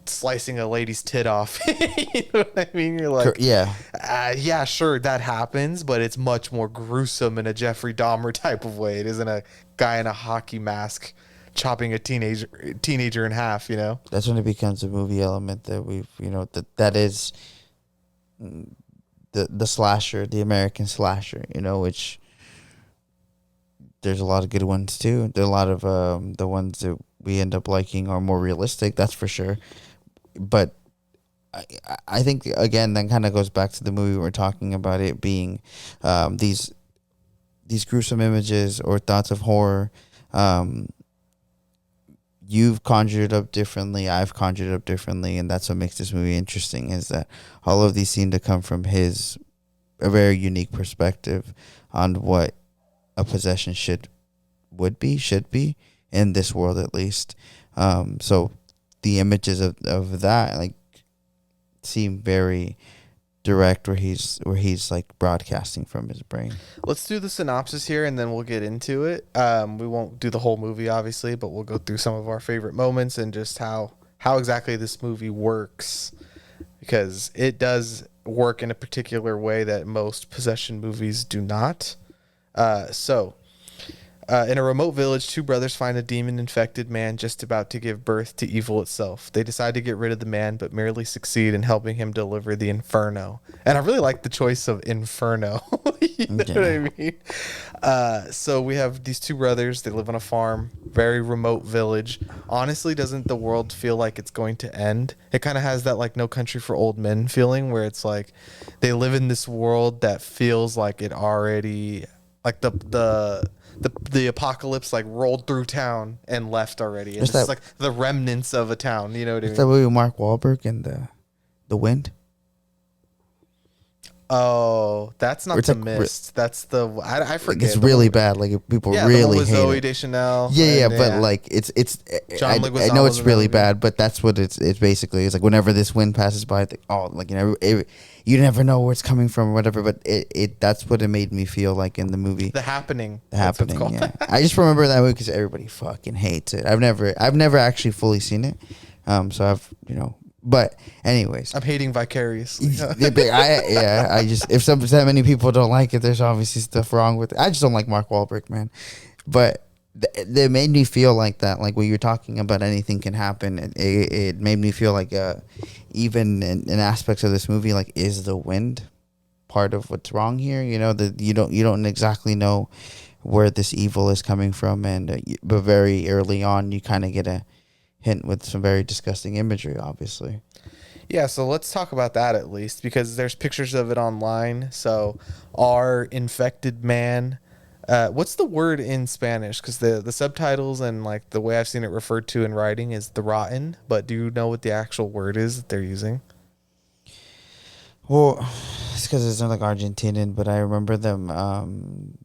slicing a lady's tit off. You know what I mean? You're like, yeah, sure, that happens, but it's much more gruesome in a Jeffrey Dahmer type of way. It isn't a guy in a hockey mask chopping a teenager in half. That's when it becomes a movie element that we've that is the slasher, the American slasher, which there's a lot of good ones too. There are a lot of the ones that we end up liking are more realistic, that's for sure. But I think, again, that kind of goes back to the movie we're talking about, it being these gruesome images or thoughts of horror. You've conjured up differently, I've conjured up differently, and that's what makes this movie interesting, is that all of these seem to come from a very unique perspective on what a possession should be in this world, at least. So the images of that like seem very direct, where he's like broadcasting from his brain. Let's do the synopsis here and then we'll get into it. We won't do the whole movie obviously, but we'll go through some of our favorite moments and just how exactly this movie works, because it does work in a particular way that most possession movies do not. In a remote village, two brothers find a demon-infected man just about to give birth to evil itself. They decide to get rid of the man, but merely succeed in helping him deliver the inferno. And I really like the choice of inferno. You know what I mean? So we have these two brothers. They live on a farm, very remote village. Honestly, doesn't the world feel like it's going to end? It kind of has that like No Country for Old Men feeling, where it's like they live in this world that feels like it already, like the apocalypse like rolled through town and left already. And it's like the remnants of a town. You know what I mean? It's that movie with Mark Wahlberg and the Wind. Oh, that's not The Mist. That's the I forget. It's really bad. Like people really the one with hate Zoe it. Deschanel. Yeah, but like it's. I know it's really bad, but that's what it's basically. It's like whenever this wind passes by, you never know where it's coming from or whatever. But that's what it made me feel like in the movie. The Happening. Yeah. I just remember that movie because everybody fucking hates it. I've never actually fully seen it. So I've But anyways, I'm hating vicariously. I just if that many people don't like it, there's obviously stuff wrong with it. I just don't like Mark Wahlberg, man. But they made me feel like that, like when you're talking about anything can happen. It made me feel like even in aspects of this movie, like is the wind part of what's wrong here? You know that you don't exactly know where this evil is coming from, and but very early on, you kind of get a hint with some very disgusting imagery, obviously. Yeah, so let's talk about that at least, because there's pictures of it online. So our infected man, what's the word in Spanish? Because the subtitles and like the way I've seen it referred to in writing is the rotten, but do you know what the actual word is that they're using? Well, it's because it's not like Argentinian, but I remember them.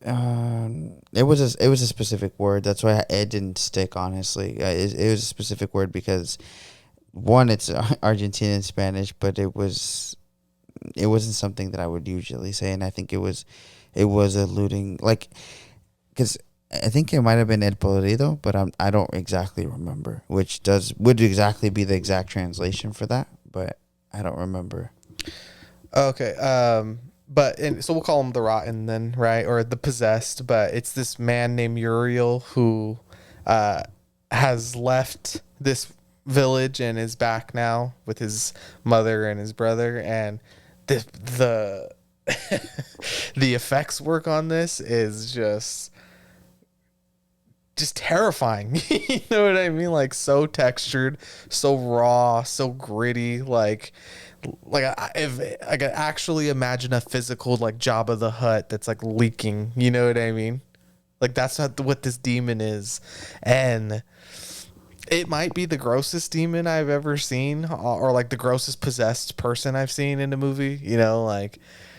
It was a specific word. That's why it didn't stick. Honestly, it was a specific word because one, it's Argentinian Spanish, but it wasn't something that I would usually say, and I think it was alluding like because I think it might have been El Podrido, but I don't exactly remember which would exactly be the exact translation for that, but I don't remember. Okay. So we'll call him the rotten then, right? Or the possessed. But it's this man named Uriel who has left this village and is back now with his mother and his brother. And the the effects work on this is just terrifying. You know what I mean? Like so textured, so raw, so gritty. If I could actually imagine a physical like Jabba the Hutt that's like leaking. You know what I mean? Like that's not what this demon is, and it might be the grossest demon I've ever seen, or like the grossest possessed person I've seen in a movie. You know, like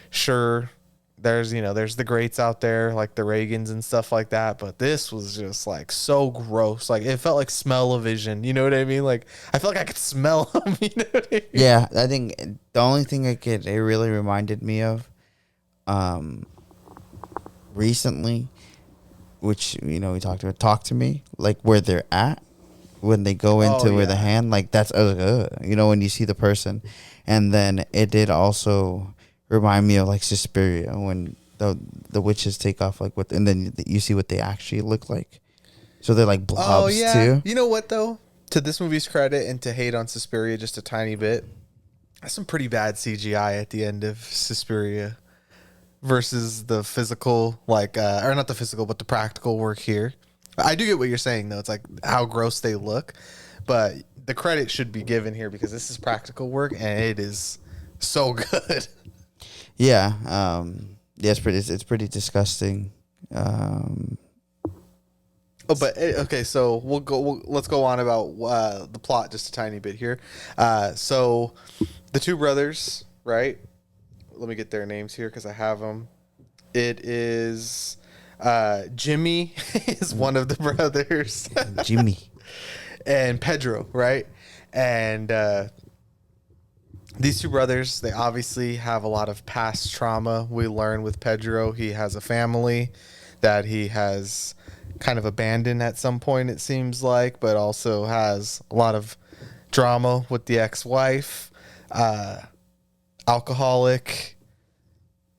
sure. There's the greats out there like the Reagans and stuff like that, but this was just like so gross. Like it felt like smell-o-vision. You know what I mean? Like I felt like I could smell them. You know what I mean? Yeah, I think the only thing it really reminded me of, recently, which we talked about, Talk to Me, like where they're at when they go into where the hand, like that's when you see the person, and then it did also remind me of like Suspiria when the witches take off and then you see what they actually look like. So they're like blobs too. You know what though? To this movie's credit, and to hate on Suspiria just a tiny bit, that's some pretty bad CGI at the end of Suspiria versus the physical, or not the physical, but the practical work here. I do get what you're saying though. It's like how gross they look, but the credit should be given here because this is practical work and it is so good. Yeah, it's pretty disgusting. Okay, so let's go on about the plot just a tiny bit here. So the two brothers, right? Let me get their names here because I have them. It is Jimmy is one of the brothers. Jimmy. And Pedro, right? And these two brothers, they obviously have a lot of past trauma. We learn with Pedro, he has a family that he has kind of abandoned at some point, it seems like, but also has a lot of drama with the ex-wife, alcoholic,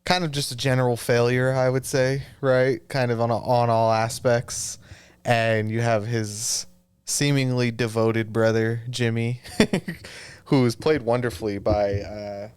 kind of just a general failure, I would say, right? Kind of on all aspects. And you have his seemingly devoted brother, Jimmy, who is played wonderfully by,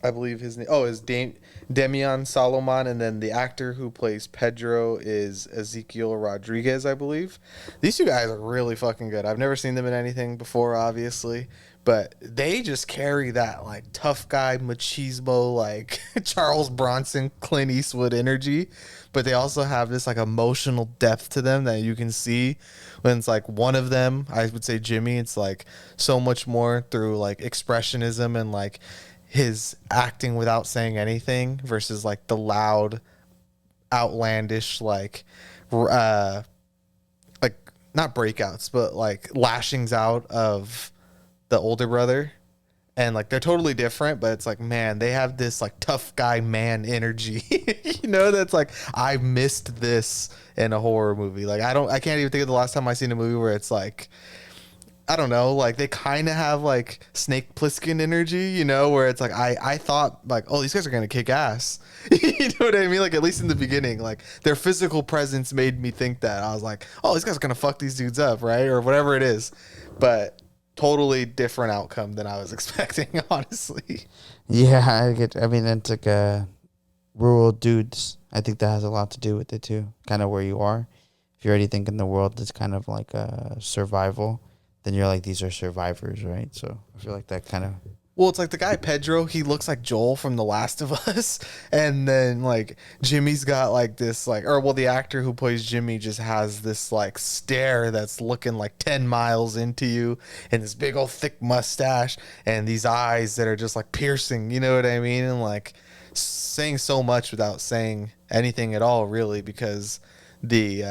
I believe his name, is Demian Solomon, and then the actor who plays Pedro is Ezekiel Rodriguez, I believe. These two guys are really fucking good. I've never seen them in anything before, obviously, but they just carry that like tough guy machismo, like Charles Bronson, Clint Eastwood energy, but they also have this like emotional depth to them that you can see when it's like one of them, I would say Jimmy, it's like so much more through like expressionism and like his acting without saying anything versus like the loud, outlandish, like not breakouts, but like lashings out of the older brother. and like they're totally different, but it's like, man, they have this like tough guy man energy. You know, that's like, I missed this in a horror movie. Like I can't even think of the last time I seen a movie where it's like, I don't know, like they kind of have like Snake Plissken energy, you know, where it's like I thought like, oh, these guys are gonna kick ass. You know what I mean? Like at least in the beginning, like their physical presence made me think that. I was like, oh, these guys are gonna fuck these dudes up, right? Or whatever it is. But totally different outcome than I was expecting, honestly. Yeah, I mean, it's like rural dudes. I think that has a lot to do with it too. Kind of where you are. If you're already thinking the world is kind of like survival, then you're like, these are survivors, right? So I feel like that kind of. Well, it's like the guy Pedro, he looks like Joel from The Last of Us. And then like Jimmy's got like this like, or well, the actor who plays Jimmy just has this like stare that's looking like 10 miles into you, and this big old thick mustache and these eyes that are just like piercing, you know what I mean? And like saying so much without saying anything at all, really, because he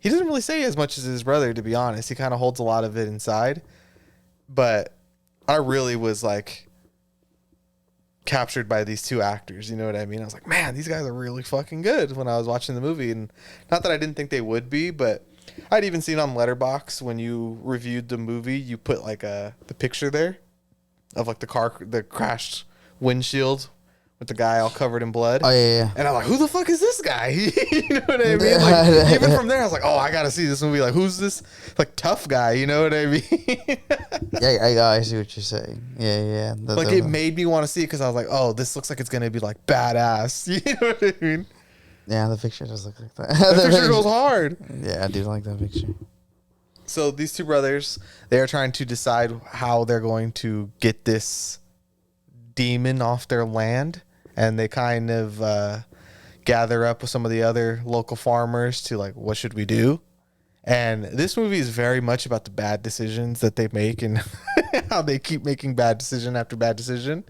doesn't really say as much as his brother, to be honest. He kind of holds a lot of it inside. But I really was like captured by these two actors, you know what I mean? I was like, man, these guys are really fucking good when I was watching the movie. And not that I didn't think they would be, but I'd even seen on Letterboxd when you reviewed the movie, you put like the picture there of like the crashed windshield with the guy all covered in blood. Oh yeah. And I'm like, who the fuck is this guy? You know what I mean? Like, even from there, I was like, oh, I gotta see this movie. Like, who's this like tough guy? You know what I mean? Yeah, I see what you're saying. Yeah. Like it made me want to see it because I was like, oh, this looks like it's gonna be like badass. You know what I mean? Yeah, the picture does look like that. The picture goes hard. Yeah, I do like that picture. So these two brothers, they are trying to decide how they're going to get this demon off their land, and they kind of gather up with some of the other local farmers to like, what should we do? And this movie is very much about the bad decisions that they make and how they keep making bad decision after bad decision.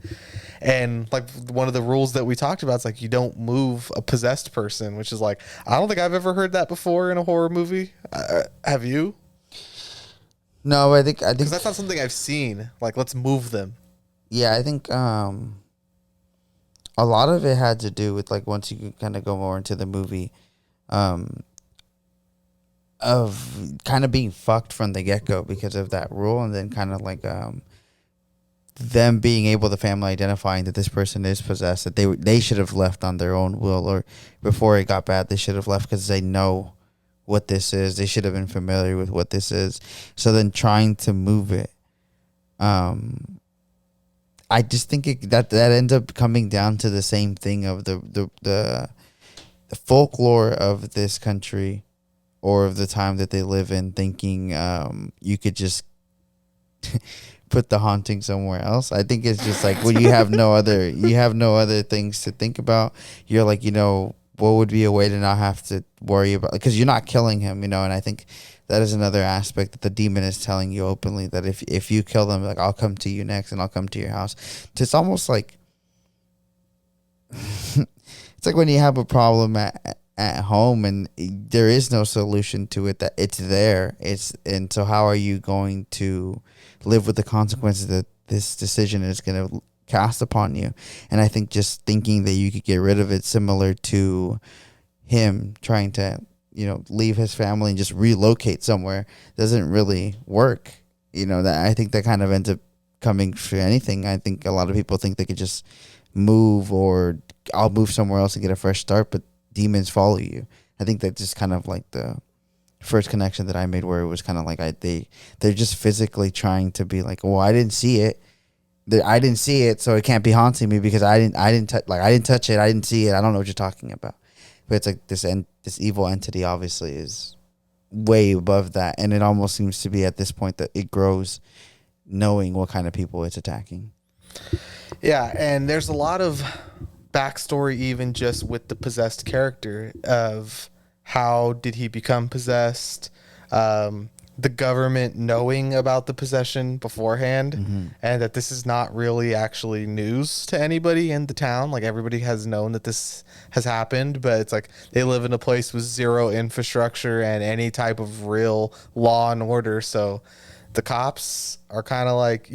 And like one of the rules that we talked about is like, you don't move a possessed person, which is like, I don't think I've ever heard that before in a horror movie. Have you? No, I think because that's not something I've seen. Like, let's move them. Yeah, I think a lot of it had to do with like, once you kind of go more into the movie, of kind of being fucked from the get-go because of that rule, and then kind of like them being able, the family identifying that this person is possessed, that they should have left on their own will, or before it got bad they should have left because they know what this is. They should have been familiar with what this is. So then trying to move it, I just think that ends up coming down to the same thing of the folklore of this country, or of the time that they live in, thinking you could just put the haunting somewhere else. I think it's just like when you have no other things to think about. You're like, what would be a way to not have to worry about, because you're not killing him, and I think that is another aspect that the demon is telling you openly, that if you kill them, like, I'll come to you next and I'll come to your house. It's almost like it's like when you have a problem at home and there is no solution to it, that it's there. And so how are you going to live with the consequences that this decision is going to cast upon you? And I think just thinking that you could get rid of it, similar to him trying to, leave his family and just relocate somewhere, doesn't really work. That I think that kind of ends up coming for anything. I think a lot of people think they could just move, or I'll move somewhere else and get a fresh start, but demons follow you. I think that's just kind of like the first connection that I made, where it was kind of like they're just physically trying to be like, well, I didn't see it, so it can't be haunting me because I didn't touch it, I didn't see it, I don't know what you're talking about. But it's like this evil entity obviously is way above that, and it almost seems to be at this point that it grows, knowing what kind of people it's attacking. Yeah, and there's a lot of backstory even just with the possessed character, of how did he become possessed, the government knowing about the possession beforehand, and that this is not really actually news to anybody in the town. Like, everybody has known that this has happened, but it's like they live in a place with zero infrastructure and any type of real law and order. So the cops are kind of like,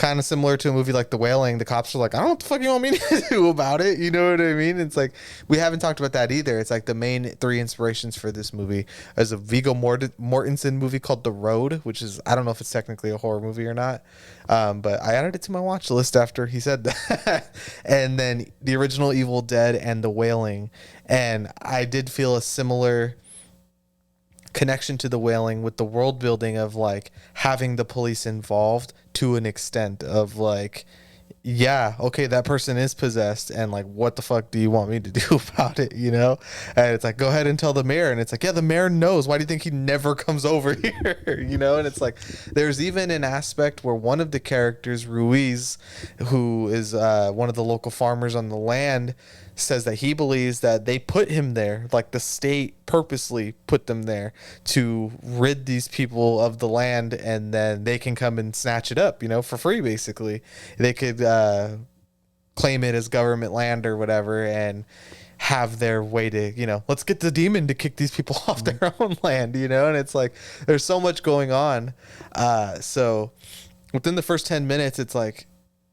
kind of similar to a movie like The Wailing. The cops are like, I don't know what the fuck you want me to do about it. You know what I mean? It's like, we haven't talked about that either. It's like the main three inspirations for this movie is a Viggo Mortensen movie called The Road, which is, I don't know if it's technically a horror movie or not. But I added it to my watch list after he said that. And then the original Evil Dead and The Wailing. And I did feel a similar connection to The Wailing with the world building of like having the police involved to an extent of like, yeah, okay, that person is possessed, and like, what the fuck do you want me to do about it, you know? And it's like, go ahead and tell the mayor, and it's like, yeah, the mayor knows. Why do you think he never comes over here? You know? And it's like, there's even an aspect where one of the characters, Ruiz, who is one of the local farmers on the land, says that he believes that they put him there, like the state purposely put them there to rid these people of the land, and then they can come and snatch it up, you know, for free. Basically, they could claim it as government land or whatever and have their way to, you know, let's get the demon to kick these people off their own land, you know. And it's like, there's so much going on. So within the first 10 minutes, it's like,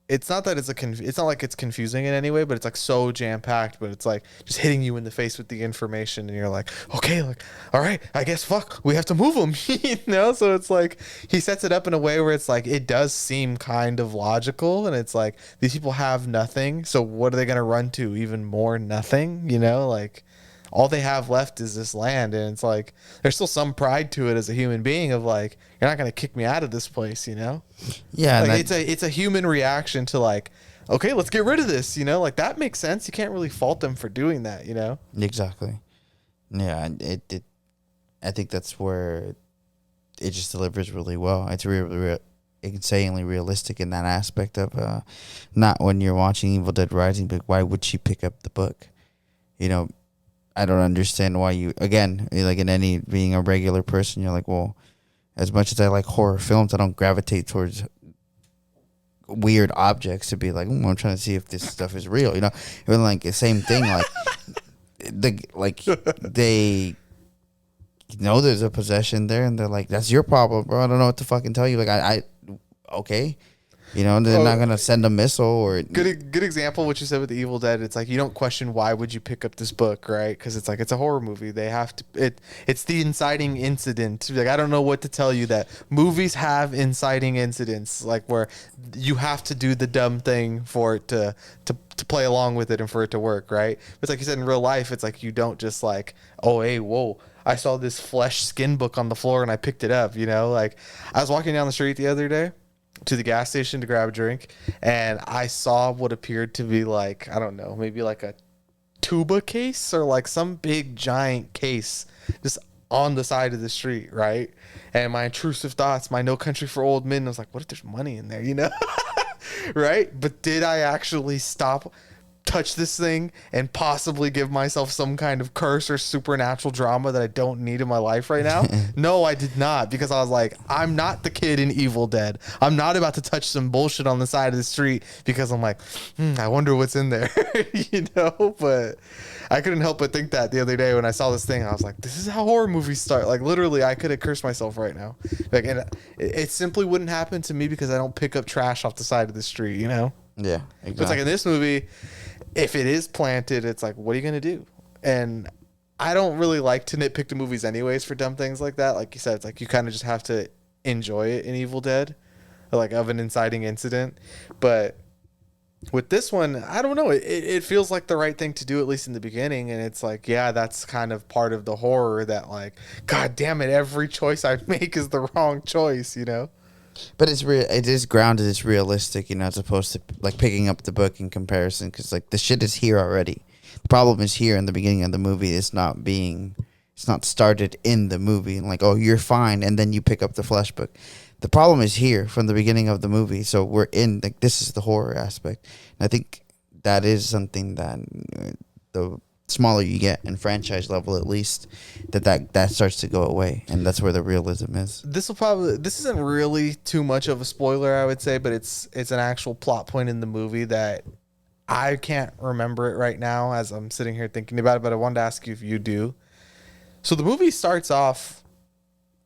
it's not that it's not like it's confusing in any way, but it's like so jam packed, but it's like just hitting you in the face with the information, and you're like, okay, like, all right, I guess fuck, we have to move them, you know? So it's like he sets it up in a way where it's like it does seem kind of logical, and it's like these people have nothing, so what are they gonna run to? Even more nothing, you know? Like, all they have left is this land, and it's like there's still some pride to it as a human being of like, you're not gonna kick me out of this place, you know? Yeah, like it's a human reaction to like, okay, let's get rid of this, you know? Like, that makes sense. You can't really fault them for doing that, you know? exactly. Yeah, it I think that's where it just delivers really well. It's insanely realistic in that aspect of not when you're watching Evil Dead Rising, but why would she pick up the book? You know, I don't understand why you, again, like in any, being a regular person, you're like, well, as much as I like horror films, I don't gravitate towards weird objects to be like, I'm trying to see if this stuff is real, you know? Even like the same thing, like they know there's a possession there, and they're like, that's your problem, bro. I don't know what to fucking tell you. Like, I okay. You know, they're not going to send a missile or... Good example, what you said with the Evil Dead. It's like, you don't question why would you pick up this book, right? Because it's like, it's a horror movie. They have to... It's the inciting incident. Like, I don't know what to tell you, that movies have inciting incidents, like where you have to do the dumb thing for it to play along with it and for it to work, right? But it's like you said, in real life, it's like you don't just like, oh, hey, whoa, I saw this flesh skin book on the floor and I picked it up, you know? Like, I was walking down the street the other day to the gas station to grab a drink, and I saw what appeared to be like, I don't know, maybe like a tuba case or like some big giant case just on the side of the street, right? And my intrusive thoughts, my No Country for Old Men, I was like, what if there's money in there, you know? Right? But did I actually stop, touch this thing, and possibly give myself some kind of curse or supernatural drama that I don't need in my life right now? No, I did not, because I was like, I'm not the kid in Evil Dead. I'm not about to touch some bullshit on the side of the street because I'm like, I wonder what's in there, you know? But I couldn't help but think that the other day when I saw this thing. I was like, this is how horror movies start. Like, literally, I could have cursed myself right now. Like, and it simply wouldn't happen to me because I don't pick up trash off the side of the street, you know? Yeah, exactly. But it's like in this movie, if it is planted, it's like, what are you going to do? And I don't really like to nitpick the movies anyways for dumb things like that. Like you said, it's like you kind of just have to enjoy it in Evil Dead, like of an inciting incident. But with this one, I don't know. It feels like the right thing to do, at least in the beginning. And it's like, yeah, that's kind of part of the horror that, like, God damn it, every choice I make is the wrong choice, you know? But it's it is grounded, it's realistic, you know, as opposed to like picking up the book in comparison, because like the shit is here already. The problem is here in the beginning of the movie. It's not started in the movie, and like, oh, you're fine, and then you pick up the flesh book. The problem is here from the beginning of the movie. So we're in, like, this is the horror aspect. And I think that is something that the smaller you get in franchise level, at least, that starts to go away, and that's where the realism is. This isn't really too much of a spoiler, I would say, but it's an actual plot point in the movie that I can't remember it right now as I'm sitting here thinking about it, but I wanted to ask you if you do. So the movie starts off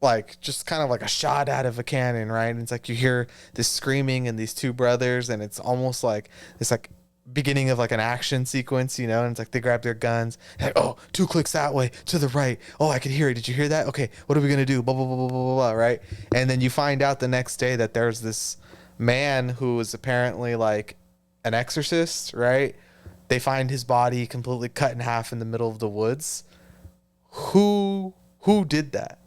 like just kind of like a shot out of a cannon, right? And it's like you hear this screaming and these two brothers, and it's almost like this like beginning of like an action sequence, you know? And it's like they grab their guns, and like, oh, 2 clicks that way to the right. Oh, I can hear it. Did you hear that? Okay, what are we gonna do? Blah blah blah blah blah blah, right? And then you find out the next day that there's this man who is apparently like an exorcist, right? They find his body completely cut in half in the middle of the woods. Who did that?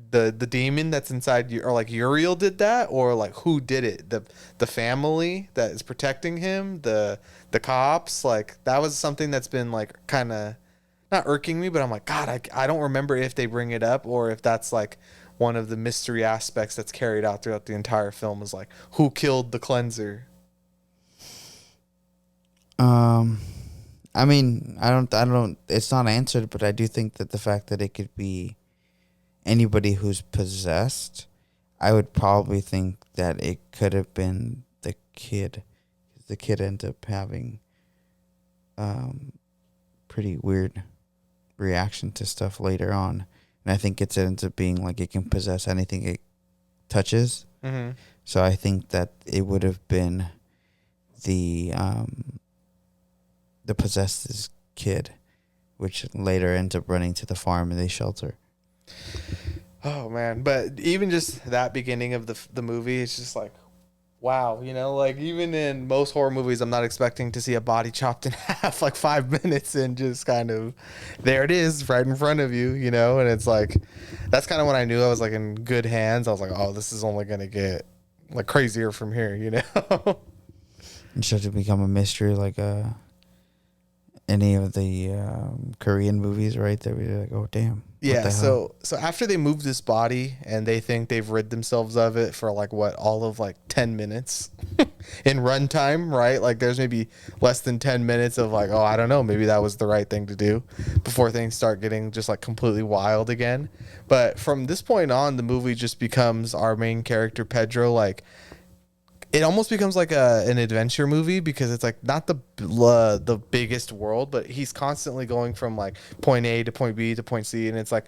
The demon that's inside you, or like Uriel did that, or like who did it? The family that is protecting him, the cops. Like that was something that's been like kind of not irking me, but I'm like, God, I don't remember if they bring it up or if that's like one of the mystery aspects that's carried out throughout the entire film, is like who killed the cleanser. I mean, I don't. It's not answered, but I do think that the fact that it could be anybody who's possessed, I would probably think that it could have been the kid. The kid ends up having pretty weird reaction to stuff later on, and I think it ends up being like it can possess anything it touches. Mm-hmm. So I think that it would have been the possessed kid, which later ends up running to the farm and they shelter. Oh man, but even just that beginning of the movie, it's just like, wow, you know, like even in most horror movies, I'm not expecting to see a body chopped in half like 5 minutes and just kind of there it is right in front of you, you know, and it's like that's kind of when I knew I was like in good hands. I was like, oh, this is only gonna get like crazier from here, you know. And start to become a mystery like any of the Korean movies, right? That we're like, oh damn. Yeah, so after they move this body and they think they've rid themselves of it for like what, all of like 10 minutes in runtime, right? Like there's maybe less than 10 minutes of like, oh, I don't know, maybe that was the right thing to do before things start getting just like completely wild again. But from this point on, the movie just becomes our main character Pedro, like it almost becomes like an adventure movie, because it's like not the biggest world, but he's constantly going from like point A to point B to point C, and it's like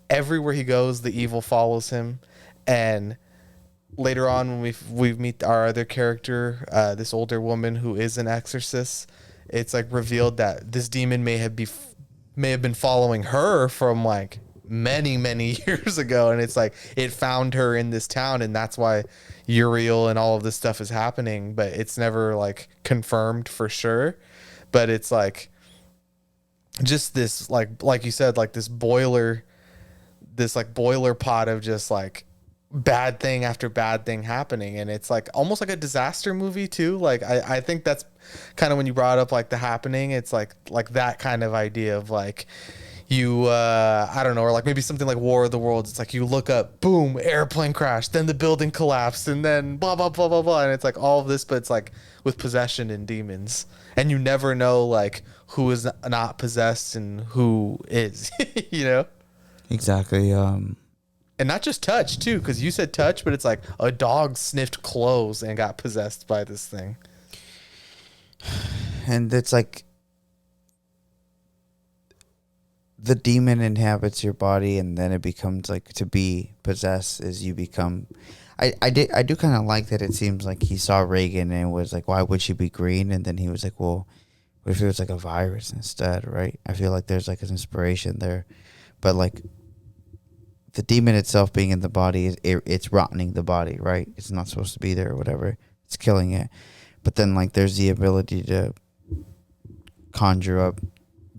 everywhere he goes, the evil follows him. And later on, when we meet our other character, this older woman who is an exorcist, it's like revealed that this demon may have been following her from like many years ago, and it's like it found her in this town, and that's why Uriel and all of this stuff is happening, but it's never like confirmed for sure. But it's like just this like you said, like this boiler pot of just like bad thing after bad thing happening, and it's like almost like a disaster movie too. Like I think that's kind of when you brought up like The Happening, it's like that kind of idea of like you I don't know, or like maybe something like War of the Worlds. It's like you look up, boom, airplane crash, then the building collapsed, and then blah blah blah blah blah, and it's like all of this, but it's like with possession and demons, and you never know like who is not possessed and who is. You know, exactly. And not just touch too, because you said touch, but it's like a dog sniffed clothes and got possessed by this thing. And it's like the demon inhabits your body, and then it becomes like to be possessed as you become. I do kind of like that. It seems like he saw Reagan and was like, why would she be green? And then he was like, well, what if it was like a virus instead, right? I feel like there's like an inspiration there, but like the demon itself being in the body, it's rotting the body, right? It's not supposed to be there or whatever. It's killing it. But then like there's the ability to conjure up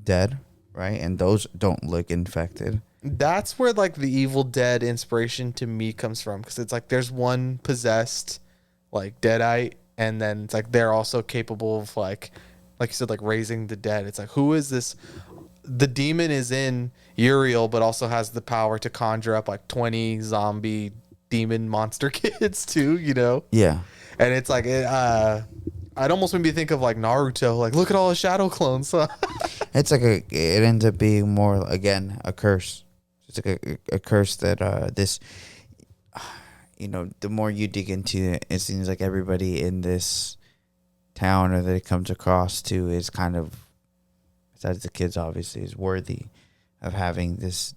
dead, right? And those don't look infected. That's where like the Evil Dead inspiration to me comes from, because it's like there's one possessed like deadite, and then it's like they're also capable of like you said, like raising the dead. It's like, who is this? The demon is in Uriel, but also has the power to conjure up like 20 zombie demon monster kids too, you know? Yeah. And it's like I'd almost made me think of like Naruto, like look at all the shadow clones. It's like it ends up being more, again, a curse. It's like a curse that this, you know, the more you dig into it, it seems like everybody in this town or that it comes across to is kind of, besides the kids obviously, is worthy of having this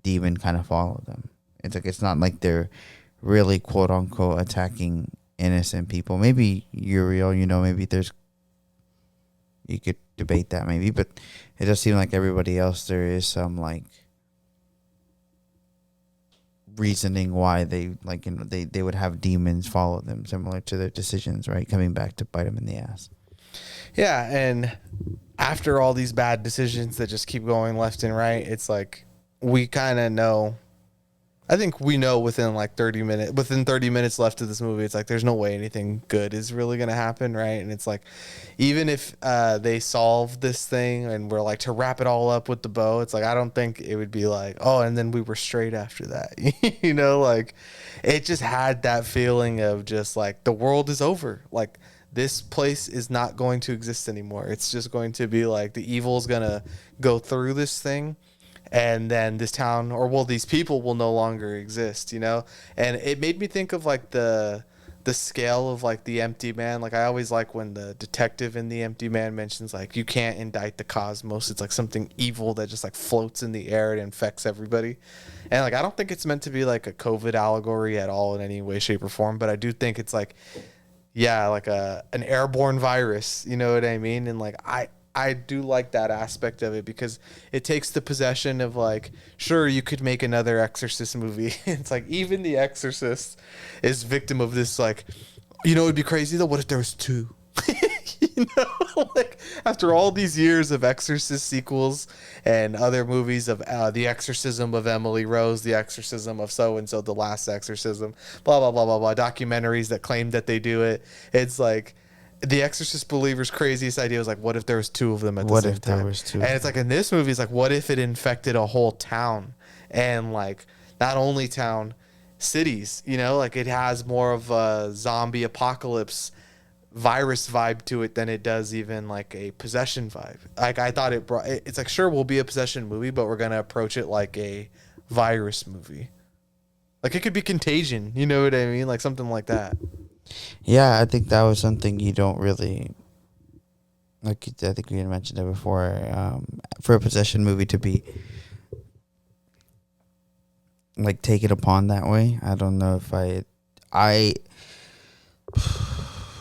demon kind of follow them. It's like it's not like they're really quote unquote attacking innocent people. Maybe Uriel, maybe there's you could debate that maybe, but it does seem like everybody else there is some like reasoning why they they would have demons follow them, similar to their decisions, right? Coming back to bite them in the ass. Yeah, and after all these bad decisions that just keep going left and right, it's like we kind of know. I think we know within 30 minutes left of this movie, it's like there's no way anything good is really going to happen, right? And it's like even if they solve this thing and we're like to wrap it all up with the bow, it's like I don't think it would be like, oh, and then we were straight after that. Like it just had that feeling of just like the world is over. Like this place is not going to exist anymore. It's just going to be like the evil is going to go through this thing. And then this town, these people will no longer exist, And it made me think of like the scale of like the empty man. Like I always like when the detective in the empty man mentions like you can't indict the cosmos. It's like something evil that just like floats in the air and infects everybody. And like I don't think it's meant to be like a COVID allegory at all in any way, shape, or form. But I do think it's like, yeah, like an airborne virus. You know what I mean? And like I do like that aspect of it because it takes the possession of like, sure, you could make another Exorcist movie. It's like even the Exorcist is victim of this. Like, it'd be crazy though. What if there was two? Like after all these years of Exorcist sequels and other movies of The Exorcism of Emily Rose, The Exorcism of so and so, The Last Exorcism, blah blah blah blah blah, documentaries that claim that they do it. It's like. The Exorcist believer's craziest idea was like, what if there was two of them at the same time? What if there was two? And it's like in this movie, it's like, what if it infected a whole town and like not only town, cities? Like it has more of a zombie apocalypse virus vibe to it than it does even like a possession vibe. Like I thought it's like sure we'll be a possession movie, but we're gonna approach it like a virus movie. Like it could be Contagion, you know what I mean? Like something like that. Yeah, I think that was something you don't really like. I think we had mentioned it before. For a possession movie to be like taken upon that way, I don't know if I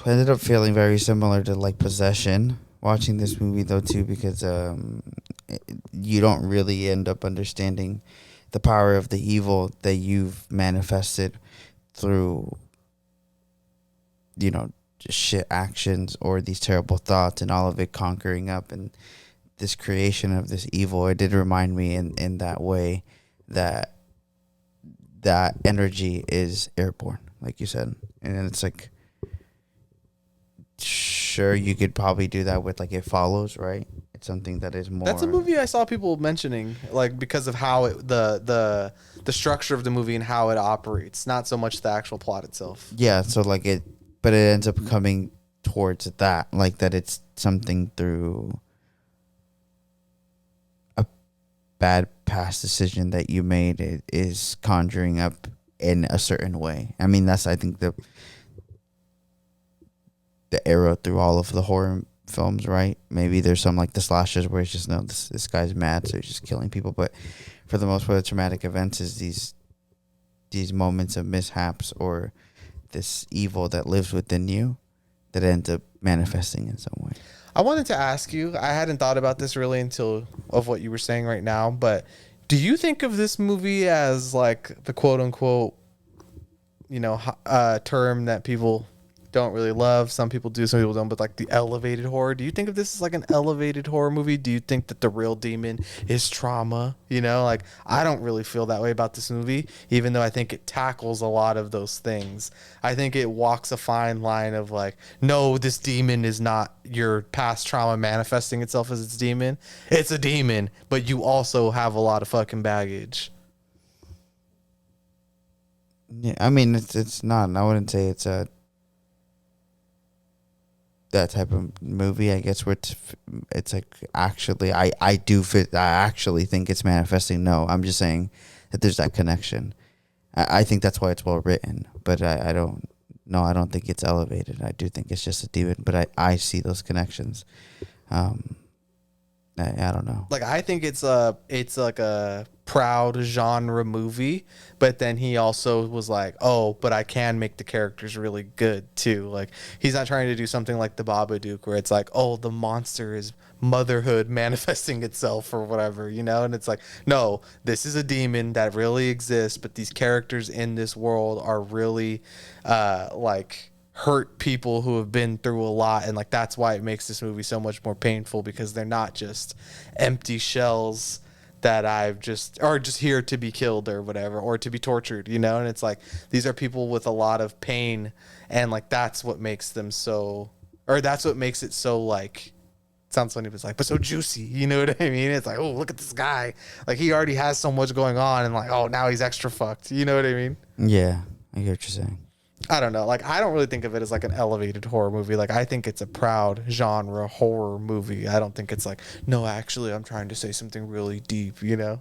ended up feeling very similar to like Possession watching this movie though too, because you don't really end up understanding the power of the evil that you've manifested through just shit actions or these terrible thoughts and all of it conquering up and this creation of this evil. It did remind me in that way that energy is airborne, like you said. And then it's like, sure, you could probably do that with like It Follows, right? It's something that is more. That's a movie I saw people mentioning, like because of how the structure of the movie and how it operates, not so much the actual plot itself. Yeah, so like but it ends up coming towards that, like that it's something through a bad past decision that you made. It is conjuring up in a certain way. I mean, that's I think the arrow through all of the horror films, right? Maybe there's some like the slashers where it's just no, this guy's mad, so he's just killing people. But for the most part, the traumatic events is these moments of mishaps or this evil that lives within you that ends up manifesting in some way. I wanted to ask you, I hadn't thought about this really until of what you were saying right now, but do you think of this movie as like the quote unquote, term that people don't really love? Some people do, some people don't, but like the elevated horror. Do you think of this as like an elevated horror movie? Do you think that the real demon is trauma? Like I don't really feel that way about this movie, even though I think it tackles a lot of those things. I think it walks a fine line of like, no, this demon is not your past trauma manifesting itself as its demon. It's a demon, but you also have a lot of fucking baggage. Yeah, I mean, it's not. I wouldn't say it's that type of movie, I guess, where it's like actually I actually think it's manifesting. No, I'm just saying that there's that connection. I think that's why it's well written, but I don't think it's elevated. I do think it's just a demon, but I see those connections. I don't know. Like I think it's like a proud genre movie, but then he also was like, oh, but I can make the characters really good too. Like he's not trying to do something like the Babadook where it's like, oh, the monster is motherhood manifesting itself or whatever, you know? And it's like, no, this is a demon that really exists, but these characters in this world are really like hurt people who have been through a lot, and like that's why it makes this movie so much more painful, because they're not just empty shells that I've just are just here to be killed or whatever, or to be tortured, you know? And it's like these are people with a lot of pain, and like that's what makes them so, or that's what makes it so like, sounds funny, but it's like, but so juicy, you know what I mean? It's like, oh, look at this guy, like he already has so much going on, and like, oh, now he's extra fucked, you know what I mean? Yeah, I get what you're saying. I don't know. Like, I don't really think of it as like an elevated horror movie. Like, I think it's a proud genre horror movie. I don't think it's like, no, actually, I'm trying to say something really deep, you know?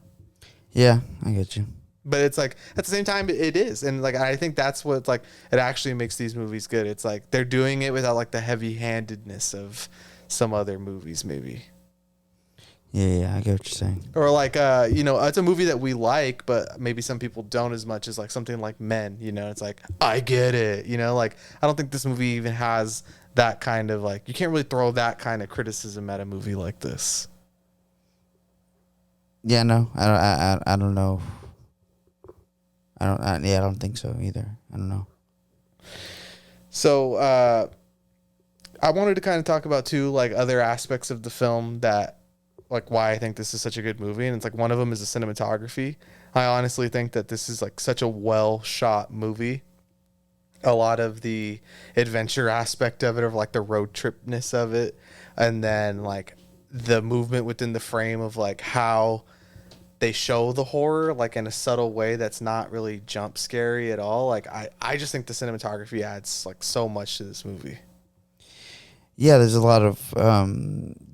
Yeah, I get you. But it's like, at the same time, it is. And like, I think that's what like, it actually makes these movies good. It's like, they're doing it without like the heavy handedness of some other movies, maybe. Yeah, I get what you're saying. Or like, you know, it's a movie that we like, but maybe some people don't as much as like something like Men, you know, it's like, I get it, you know, like, I don't think this movie even has that kind of like, you can't really throw that kind of criticism at a movie like this. Yeah, no, I don't know. I don't think so either. I don't know. So, I wanted to kind of talk about too, like other aspects of the film that, like why I think this is such a good movie, and it's like one of them is the cinematography. I honestly think that this is like such a well shot movie. A lot of the adventure aspect of it, or like the road tripness of it, and then like the movement within the frame of like how they show the horror like in a subtle way that's not really jump scary at all. Like I just think the cinematography adds like so much to this movie. Yeah, there's a lot of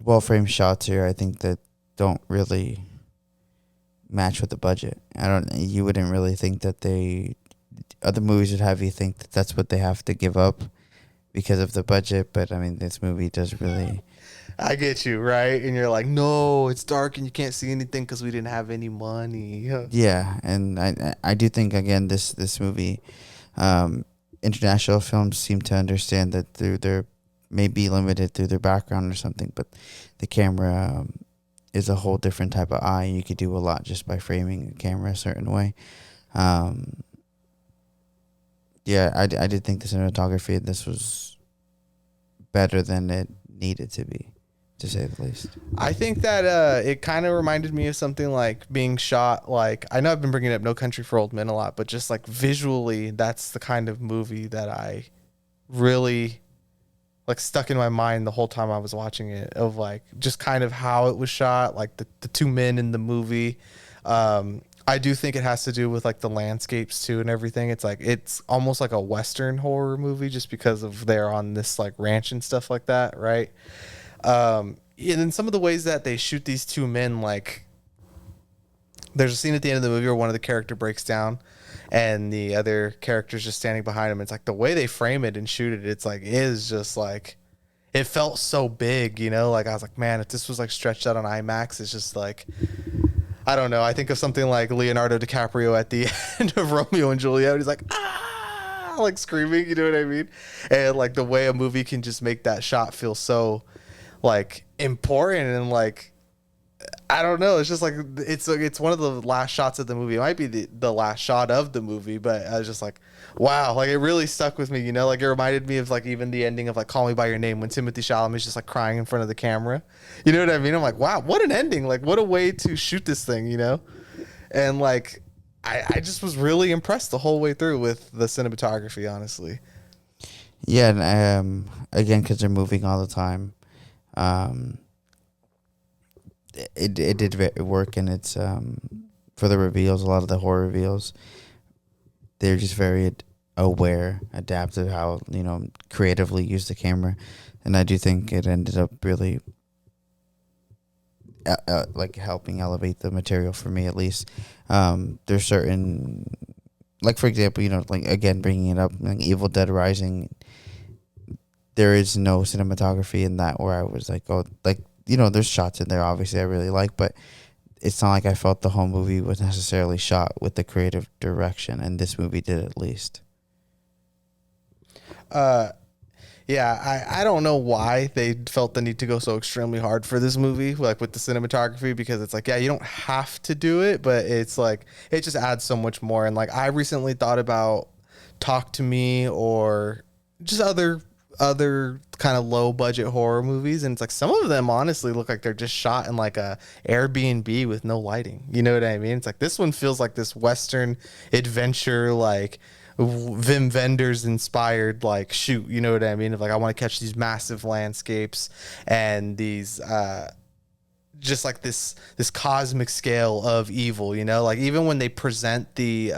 well-framed shots here. I think that don't really match with the budget. You wouldn't really think that other movies would have you think that that's what they have to give up because of the budget. But I mean, this movie does really. I get you, right? And you're like, no, it's dark and you can't see anything because we didn't have any money. Yeah, and I do think again this movie, international films seem to understand that through their may be limited through their background or something, but the camera is a whole different type of eye. You could do a lot just by framing the camera a certain way. Yeah, I did think the cinematography in this was better than it needed to be, to say the least. I think that it kind of reminded me of something like being shot, like, I know I've been bringing up No Country for Old Men a lot, but just like visually, that's the kind of movie that I really like stuck in my mind the whole time I was watching it, of like just kind of how it was shot, like the two men in the movie. I do think it has to do with like the landscapes too and everything. It's like, it's almost like a Western horror movie just because of they're on this like ranch and stuff like that. Right. And then some of the ways that they shoot these two men, like there's a scene at the end of the movie where one of the character breaks down and the other character's just standing behind him. It's like the way they frame it and shoot it, it's like, is just like, it felt so big, you know, like I was like, man, if this was like stretched out on IMAX, it's just like, I don't know. I think of something like Leonardo DiCaprio at the end of Romeo and Juliet. He's like, ah, like screaming, you know what I mean? And like the way a movie can just make that shot feel so like important and like, I don't know. It's just like, it's one of the last shots of the movie. It might be the last shot of the movie, but I was just like, wow, like it really stuck with me, you know, like it reminded me of like even the ending of like Call Me by Your Name when Timothy Chalamet is just like crying in front of the camera. You know what I mean? I'm like, wow, what an ending. Like what a way to shoot this thing, you know? And like, I just was really impressed the whole way through with the cinematography, honestly. Yeah. And again, cause they're moving all the time. It did work, and it's for the reveals, a lot of the horror reveals, they're just very aware, adaptive, how, you know, creatively use the camera, and I do think it ended up really like helping elevate the material for me, at least. There's certain, like for example, you know, like again bringing it up, like Evil Dead Rising. There is no cinematography in that where I was like, oh, like there's shots in there obviously I really like, but it's not like I felt the whole movie was necessarily shot with the creative direction, and this movie did at least. Yeah, I don't know why they felt the need to go so extremely hard for this movie, like with the cinematography, because it's like, yeah, you don't have to do it, but it's like, it just adds so much more. And like, I recently thought about Talk to Me or just other kind of low budget horror movies, and it's like some of them honestly look like they're just shot in like a Airbnb with no lighting. You know what I mean? It's like this one feels like this Western adventure, like Wim Wenders inspired like shoot, you know what I mean? Of like, I want to catch these massive landscapes and these just like this cosmic scale of evil, you know? Like even when they present the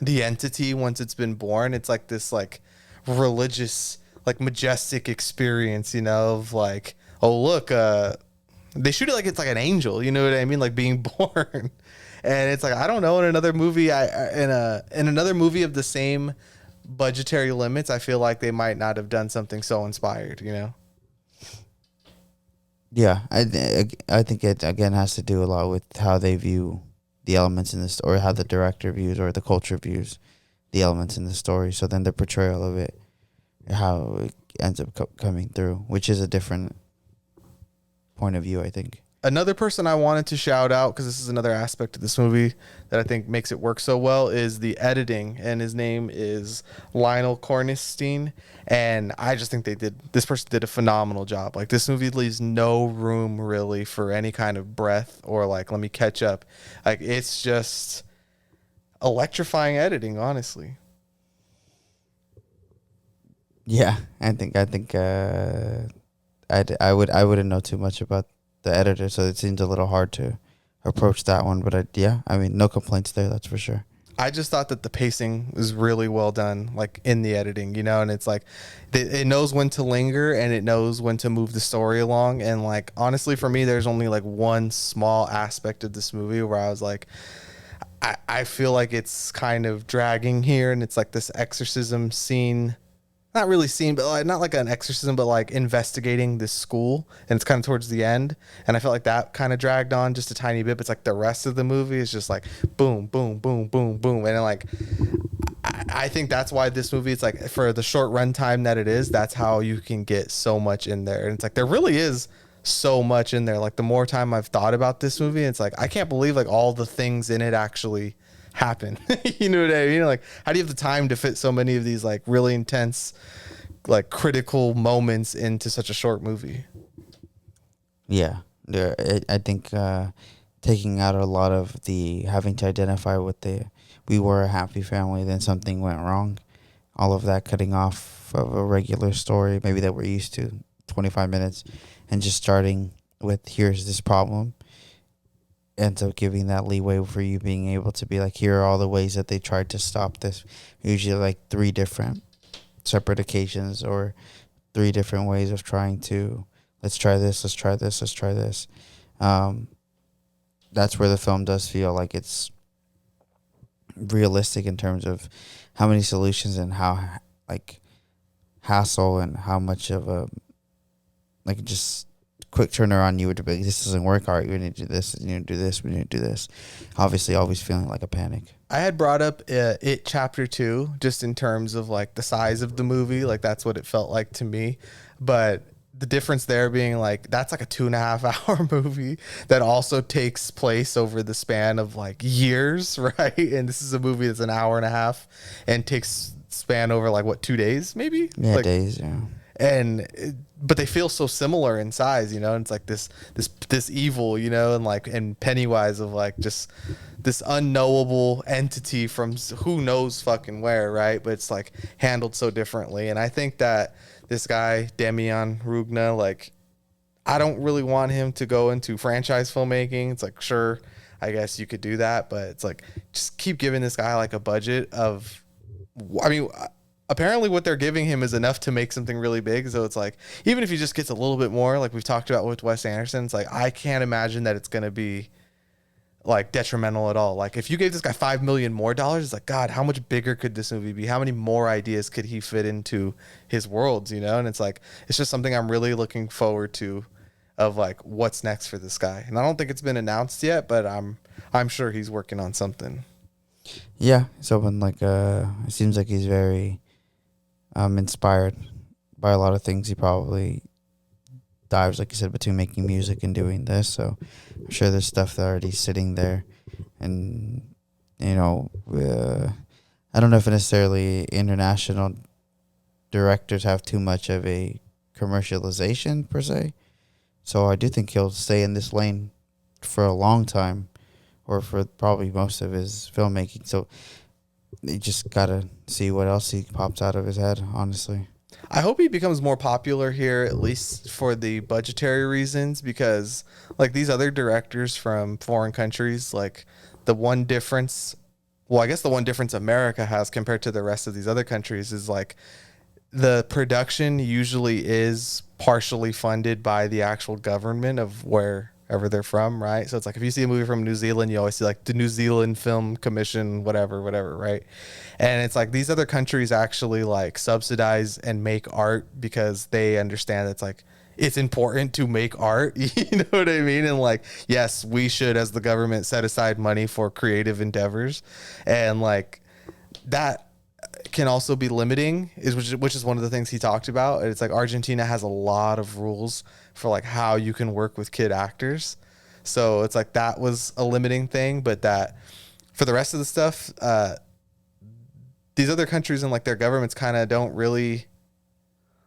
entity once it's been born, it's like this like religious, like majestic experience, you know, of like, oh look, they shoot it like it's like an angel, you know what I mean? Like being born. And it's like, I don't know, in another movie, in another movie of the same budgetary limits, I feel like they might not have done something so inspired, you know? Yeah, I think it again has to do a lot with how they view the elements in this, or how the director views or the culture views the elements in the story. So then the portrayal of it, how it ends up coming through, which is a different point of view, I think. Another person I wanted to shout out, because this is another aspect of this movie that I think makes it work so well, is the editing, and his name is Lionel Cornstein, and I just think this person did a phenomenal job. Like this movie leaves no room really for any kind of breath or like let me catch up. Like it's just electrifying editing, honestly. Yeah, I think I wouldn't know too much about the editor, so it seems a little hard to approach that one. But I mean, no complaints there, that's for sure. I just thought that the pacing was really well done, like in the editing, you know, and it's like it knows when to linger and it knows when to move the story along. And like, honestly, for me, there's only like one small aspect of this movie where I was like, I feel like it's kind of dragging here. And it's like this exorcism scene, not really scene, but like, not like an exorcism, but like investigating this school. And it's kind of towards the end. And I felt like that kind of dragged on just a tiny bit. But it's like the rest of the movie is just like boom, boom, boom, boom, boom. And like, I think that's why this movie, it's like for the short run time that it is, that's how you can get so much in there. And it's like, there really is so much in there. Like the more time I've thought about this movie, it's like, I can't believe like all the things in it actually happen. You know what I mean? Like, how do you have the time to fit so many of these like really intense, like critical moments into such a short movie? Yeah, I think taking out a lot of the having to identify with we were a happy family, then something went wrong. All of that cutting off of a regular story, maybe that we're used to, 25 minutes, and just starting with here's this problem, ends up giving that leeway for you being able to be like, here are all the ways that they tried to stop this. Usually like 3 different separate occasions or 3 different ways of trying to, let's try this, let's try this, let's try this. That's where the film does feel like it's realistic in terms of how many solutions and how like hassle and how much of a like just quick turnaround you would be like, this doesn't work, all right, we need to do this, we need to do this, we need to do this. Obviously always feeling like a panic. I had brought up It Chapter 2 just in terms of like the size of the movie, like that's what it felt like to me. But the difference there being like that's like a 2.5 hour movie that also takes place over the span of like years, right? And this is a movie that's an hour and a half and takes span over like what, 2 days maybe? Yeah, like, days, yeah. But they feel so similar in size, you know, and it's like this evil, you know, and like, and Pennywise of like just this unknowable entity from who knows fucking where, right? But it's like handled so differently. And I think that this guy, Demian Rugna, like, I don't really want him to go into franchise filmmaking. It's like, sure, I guess you could do that, but it's like, just keep giving this guy like a budget of, I mean, apparently what they're giving him is enough to make something really big. So it's like, even if he just gets a little bit more, like we've talked about with Wes Anderson, it's like, I can't imagine that it's going to be like detrimental at all. Like if you gave this guy $5 million more, it's like, God, how much bigger could this movie be? How many more ideas could he fit into his worlds, you know? And it's like, it's just something I'm really looking forward to of like what's next for this guy. And I don't think it's been announced yet, but I'm sure he's working on something. Yeah, someone like it seems like he's very inspired by a lot of things. He probably dives, like you said, between making music and doing this. So I'm sure there's stuff that already sitting there, and you know, I don't know if necessarily international directors have too much of a commercialization per se. So I do think he'll stay in this lane for a long time, or for probably most of his filmmaking. So you just gotta see what else he pops out of his head, honestly. I hope he becomes more popular here, at least for the budgetary reasons, because like these other directors from foreign countries, like the one difference, well, I guess the one difference America has compared to the rest of these other countries is like the production usually is partially funded by the actual government of wherever they're from, right? So it's like if you see a movie from New Zealand, you always see like the New Zealand Film Commission, whatever, right? And it's like these other countries actually like subsidize and make art because they understand it's like it's important to make art. You know what I mean? And like, yes, we should, as the government, set aside money for creative endeavors, and like that can also be limiting, which is one of the things he talked about. It's like Argentina has a lot of rules for like how you can work with kid actors, so it's like that was a limiting thing. But that for the rest of the stuff, these other countries and like their governments kind of don't really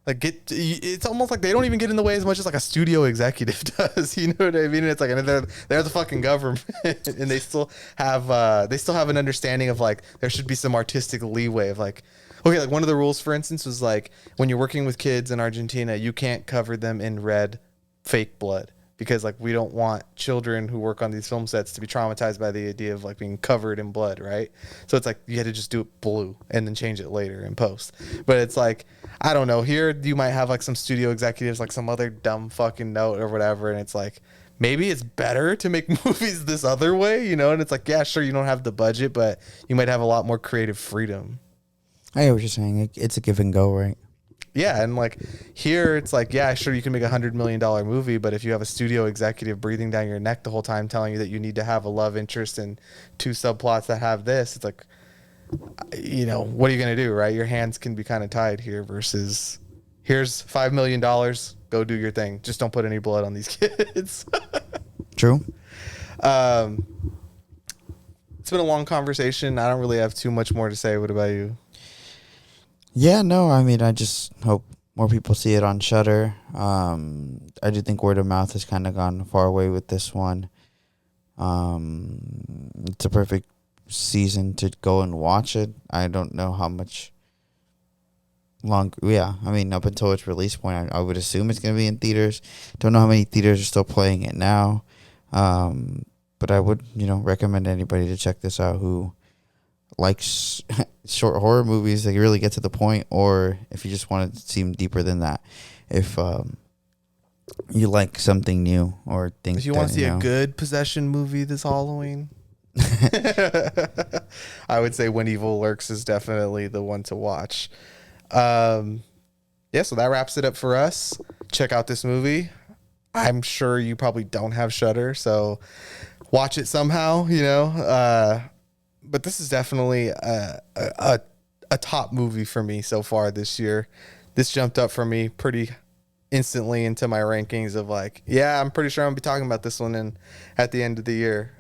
like it's almost like they don't even get in the way as much as like a studio executive does. You know what I mean? It's like, and they're the fucking government, and they still have an understanding of like there should be some artistic leeway of like, okay, like one of the rules, for instance, was like when you're working with kids in Argentina, you can't cover them in red fake blood, because like we don't want children who work on these film sets to be traumatized by the idea of like being covered in blood, right? So it's like you had to just do it blue and then change it later in post. But it's like, I don't know, here you might have like some studio executives like some other dumb fucking note or whatever, and it's like maybe it's better to make movies this other way, you know? And it's like, yeah, sure, you don't have the budget, but you might have a lot more creative freedom. I hear what you're saying. It's a give and go, right? Yeah, and like here it's like, yeah, sure, you can make $100 million movie, but if you have a studio executive breathing down your neck the whole time telling you that you need to have a love interest and two subplots that have this, it's like, you know, what are you going to do, right? Your hands can be kind of tied here versus here's $5 million, go do your thing. Just don't put any blood on these kids. True. It's been a long conversation. I don't really have too much more to say. What about you? Yeah, no, I mean, I just hope more people see it on Shudder. I do think word of mouth has kind of gone far away with this one. It's a perfect season to go and watch it. I don't know how much long. Yeah, I mean, up until its release point, I would assume it's going to be in theaters. Don't know how many theaters are still playing it now. But I would, recommend anybody to check this out who likes short horror movies that really get to the point, or if you just want to seem deeper than that. If you like something new or things, if you want to see a good possession movie this Halloween, I would say When Evil Lurks is definitely the one to watch. So that wraps it up for us. Check out this movie. I'm sure you probably don't have Shudder, so watch it somehow, but this is definitely a top movie for me so far this year. This jumped up for me pretty instantly into my rankings of like, yeah, I'm pretty sure I'm gonna be talking about this one at the end of the year.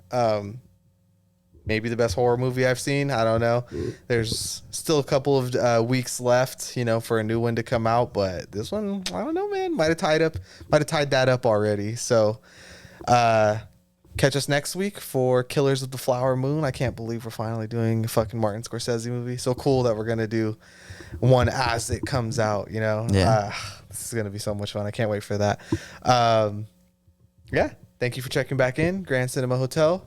Maybe the best horror movie I've seen. I don't know. There's still a couple of weeks left, for a new one to come out, but this one, I don't know, man. Might have tied that up already. So, catch us next week for Killers of the Flower Moon. I can't believe we're finally doing a fucking Martin Scorsese movie. So cool that we're gonna do one as it comes out. Yeah. This is gonna be so much fun. I can't wait for that. Thank you for checking back in, Grand Cinema Hotel.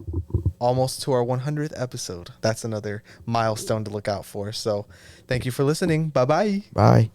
Almost to our 100th episode. That's another milestone to look out for. So thank you for listening. Bye-bye. Bye.